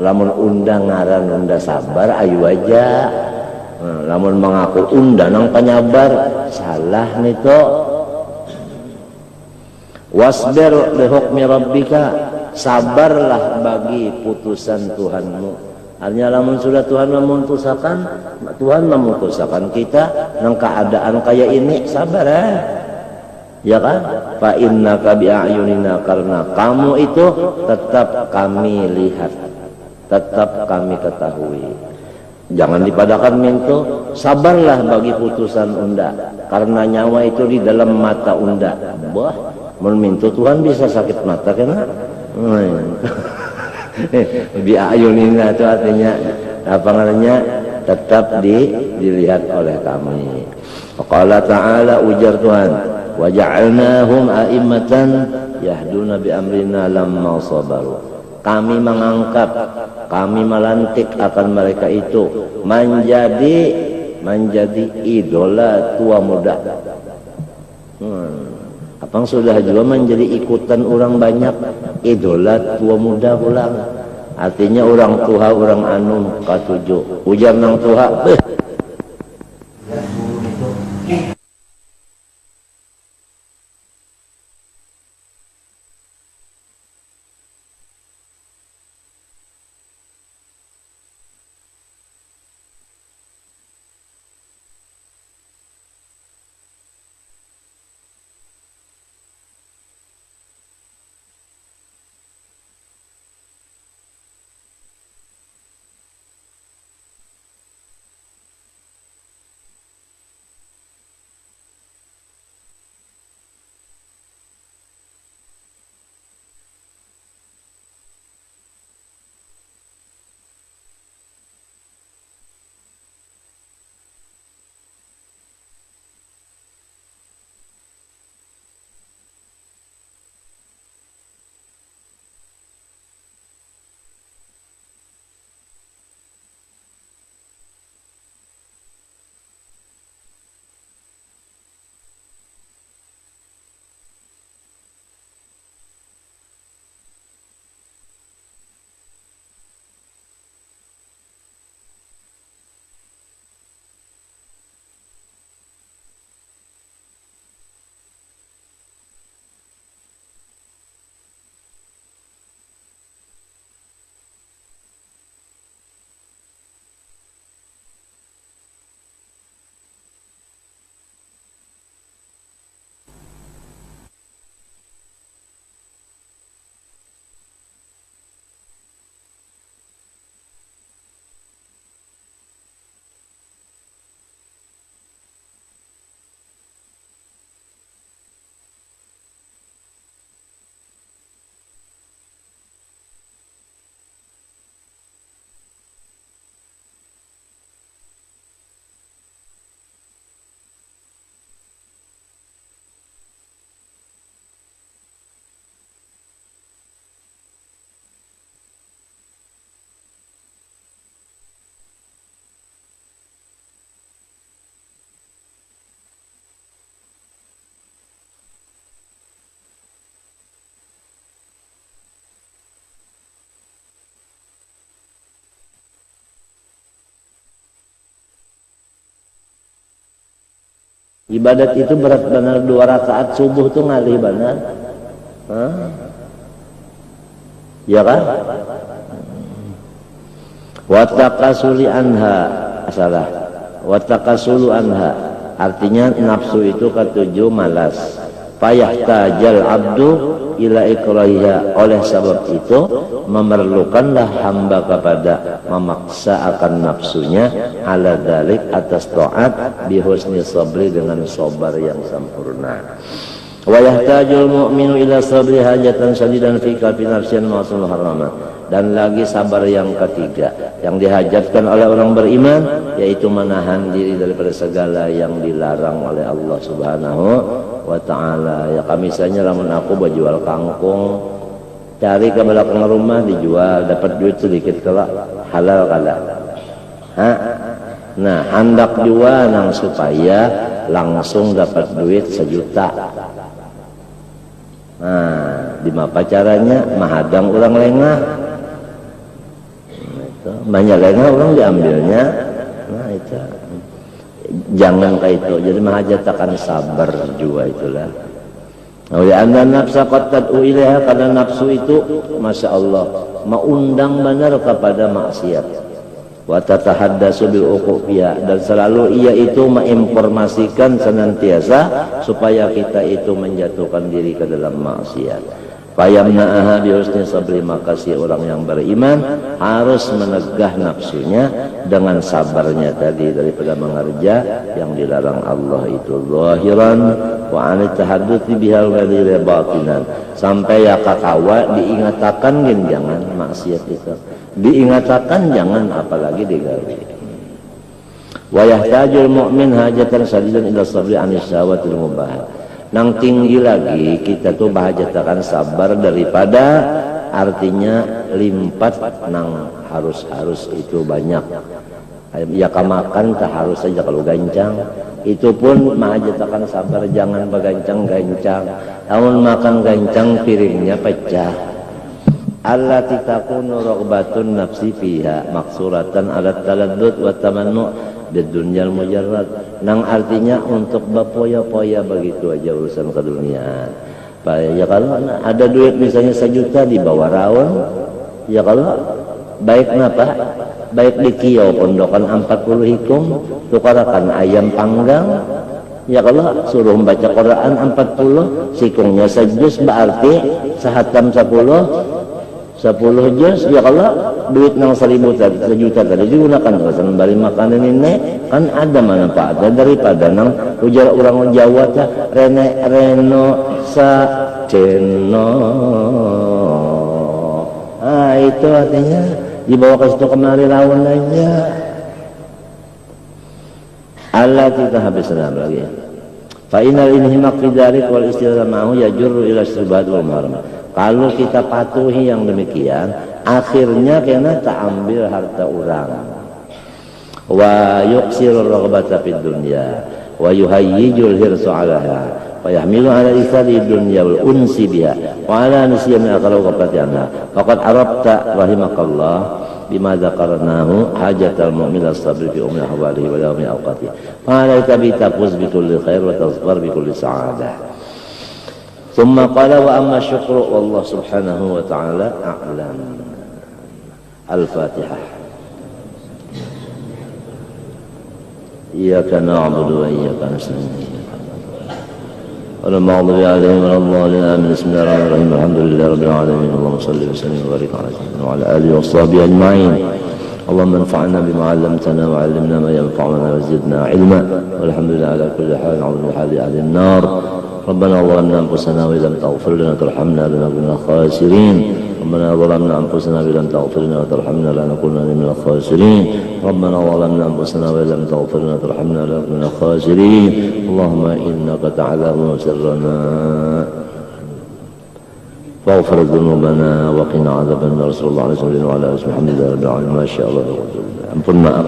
Lamun unda ngaran unda sabar, ayu aja. Lamun mengaku unda nang penyabar, salah nito. Wasbir li hukmi rabbika, sabarlah bagi putusan Tuhanmu. Artinya lamun sudah Tuhan memutuskan kita nang keadaan kayak ini, sabar ya kan? Fa innaka bi a'yunina, karena kamu itu tetap kami lihat, tetap kami ketahui. Jangan dipadakan minto, sabarlah bagi putusan unda, karena nyawa itu di dalam mata unda. Wah, minto Tuhan bisa sakit mata kena. Bi'ayunina itu artinya apa namanya, tetap dilihat oleh kami. Qala ta'ala, ujar Tuhan, wa ja'alnahum a'immatan yahduna bi amrina lamma sabaru. Kami mengangkat, kami melantik akan mereka itu menjadi idola tua muda. Abang sudah juga menjadi ikutan orang banyak, idola tua muda pulang. Artinya orang tua, orang anu katujuh. Ujar nang tua, Ibadat itu berat benar, 2 rakaat subuh tuh ngalih benar. Ya kan? Watakasuli anha, salah. Watakasulu anha, artinya nafsu itu ketujuh malas. Fayahtajal abdu ila ikrahiha, oleh sebab itu memerlukanlah hamba kepada memaksa akan nafsunya ala dzalik atas taat bihusni sabri, dengan sabar yang sempurna. Wa yahtajul mu'minu ila sabri hajatan sadidan fi kalbi nafsin ma'sul haramat, dan lagi sabar yang ketiga yang dihajatkan oleh orang beriman, yaitu menahan diri daripada segala yang dilarang oleh Allah Subhanahu wa ta'ala. Ya misalnya lamun aku berjual kangkung, cari ke belakang rumah dijual, dapat duit sedikit kelak, halal kada? Nah, hendak jual nang supaya langsung dapat duit 1 juta. Nah, di apa caranya? Mahadang orang lengah. Banyak lengah orang diambilnya. Nah itu jangan kayak itu. Jadi mahajatakan sabar juga itulah. Oleh anda nafsa qad tad'u ilaiha, karena nafsu itu masya Allah mengundang benar kepada maksiat. Wa tatahaddatsu bil uqufiha, dan selalu ia itu menginformasikan senantiasa supaya kita itu menjatuhkan diri ke dalam maksiat. Fayamna'aha bihusni sabri, maka si orang yang beriman harus menegah nafsunya dengan sabarnya tadi daripada mengerja yang dilarang Allah itu zahiran wa anit tahadduthi bihal ghadiri batinan, sampai ya kakawa diingatakan gin jangan maksiat itu, diingatakan jangan apalagi digawe. Wa yahtajul mu'min hajatan sadidan ila sabri anis syawatil mubahat. Nang tinggi lagi kita tuh bahajatakan sabar daripada, artinya limpat nang harus itu banyak. Ya makan tak harus saja kalau gancang, itu pun bahajatakan sabar, jangan begancang-gancang. Namun makan gancang piringnya pecah. Allati takunu raghbatun nafsi fiha maksuratan ala taladdud wa tamannu bidunyal mujarrad, nang artinya untuk berpoya-poya begitu aja urusan keduniaan. Ya kalau ada duit misalnya 1 juta dibawa raun, ya kalau baik napa? Baik di kios pondokan 40 hikum tukarakan ayam panggang, ya kalau suruh membaca Quran 40 sikungnya sejus, berarti sehatam 10 juz, ya kalau duit nang 1 juta tadi digunakan untuk beli makanan ini kan ada manfaatnya daripada nang ujar orang Jawa teh reno sadeno. Itu artinya dibawa ke situ kemari lawan aja. Allah kita habis lagi. Fa inal inhimaq fi dzalik wal istilamahu yajurru ila syubhat wal muharram. Kalau kita patuhi yang demikian, akhirnya kena tak ambil harta orang. Wa yuqsirur raghbata fid dunya wa yuhayyijul hirsu 'alaha wa yahmilu 'ala isari dunya wal unsi biha wa 'ala nisyan al-qarabati anha. Faqad arabta rahimakallah bima dzakarnahu hajatal mu'min as-sabr fi ummi ahwalihi wa yawmi awqatihi. Fa 'alaika bi tafuz bi kulli khair wa tasbar bi kulli sa'adah. ثم قال وأما الشكر والله سبحانه وتعالى أعلم. الفاتحة. إياك نعبد وإياك نستعين والمغضوب عليهم ولا الضالين آمين. بسم الله الرحمن الرحيم. الحمد لله رب العالمين. اللهم صل وسلم وبارك على سيدنا وعلى آله وصحبه أجمعين. اللهم انفعنا بما علمتنا وعلمنا ما ينفعنا وزدنا علما. والحمد لله على كل حال. نعوذ بحال أهل النار. ربنا ظلمنا أنفسنا وإن لم تغفر لنا وترحمنا لنكن من الخاسرين. ربنا ظلمنا أنفسنا وإن لم تغفر لنا وترحمنا لنكونن من الخاسرين. ربنا ظلمنا أنفسنا وإن لم تغفر لنا وترحمنا لنكن من الخاسرين. اللهم إنك تعلم سرنا فاغفر ذنوبنا وقنا عذاب النار. صلى الله عليه وسلم وعلى آله وصحبه. الحمد لله رب العالمين. ما شاء الله. ampun maaf.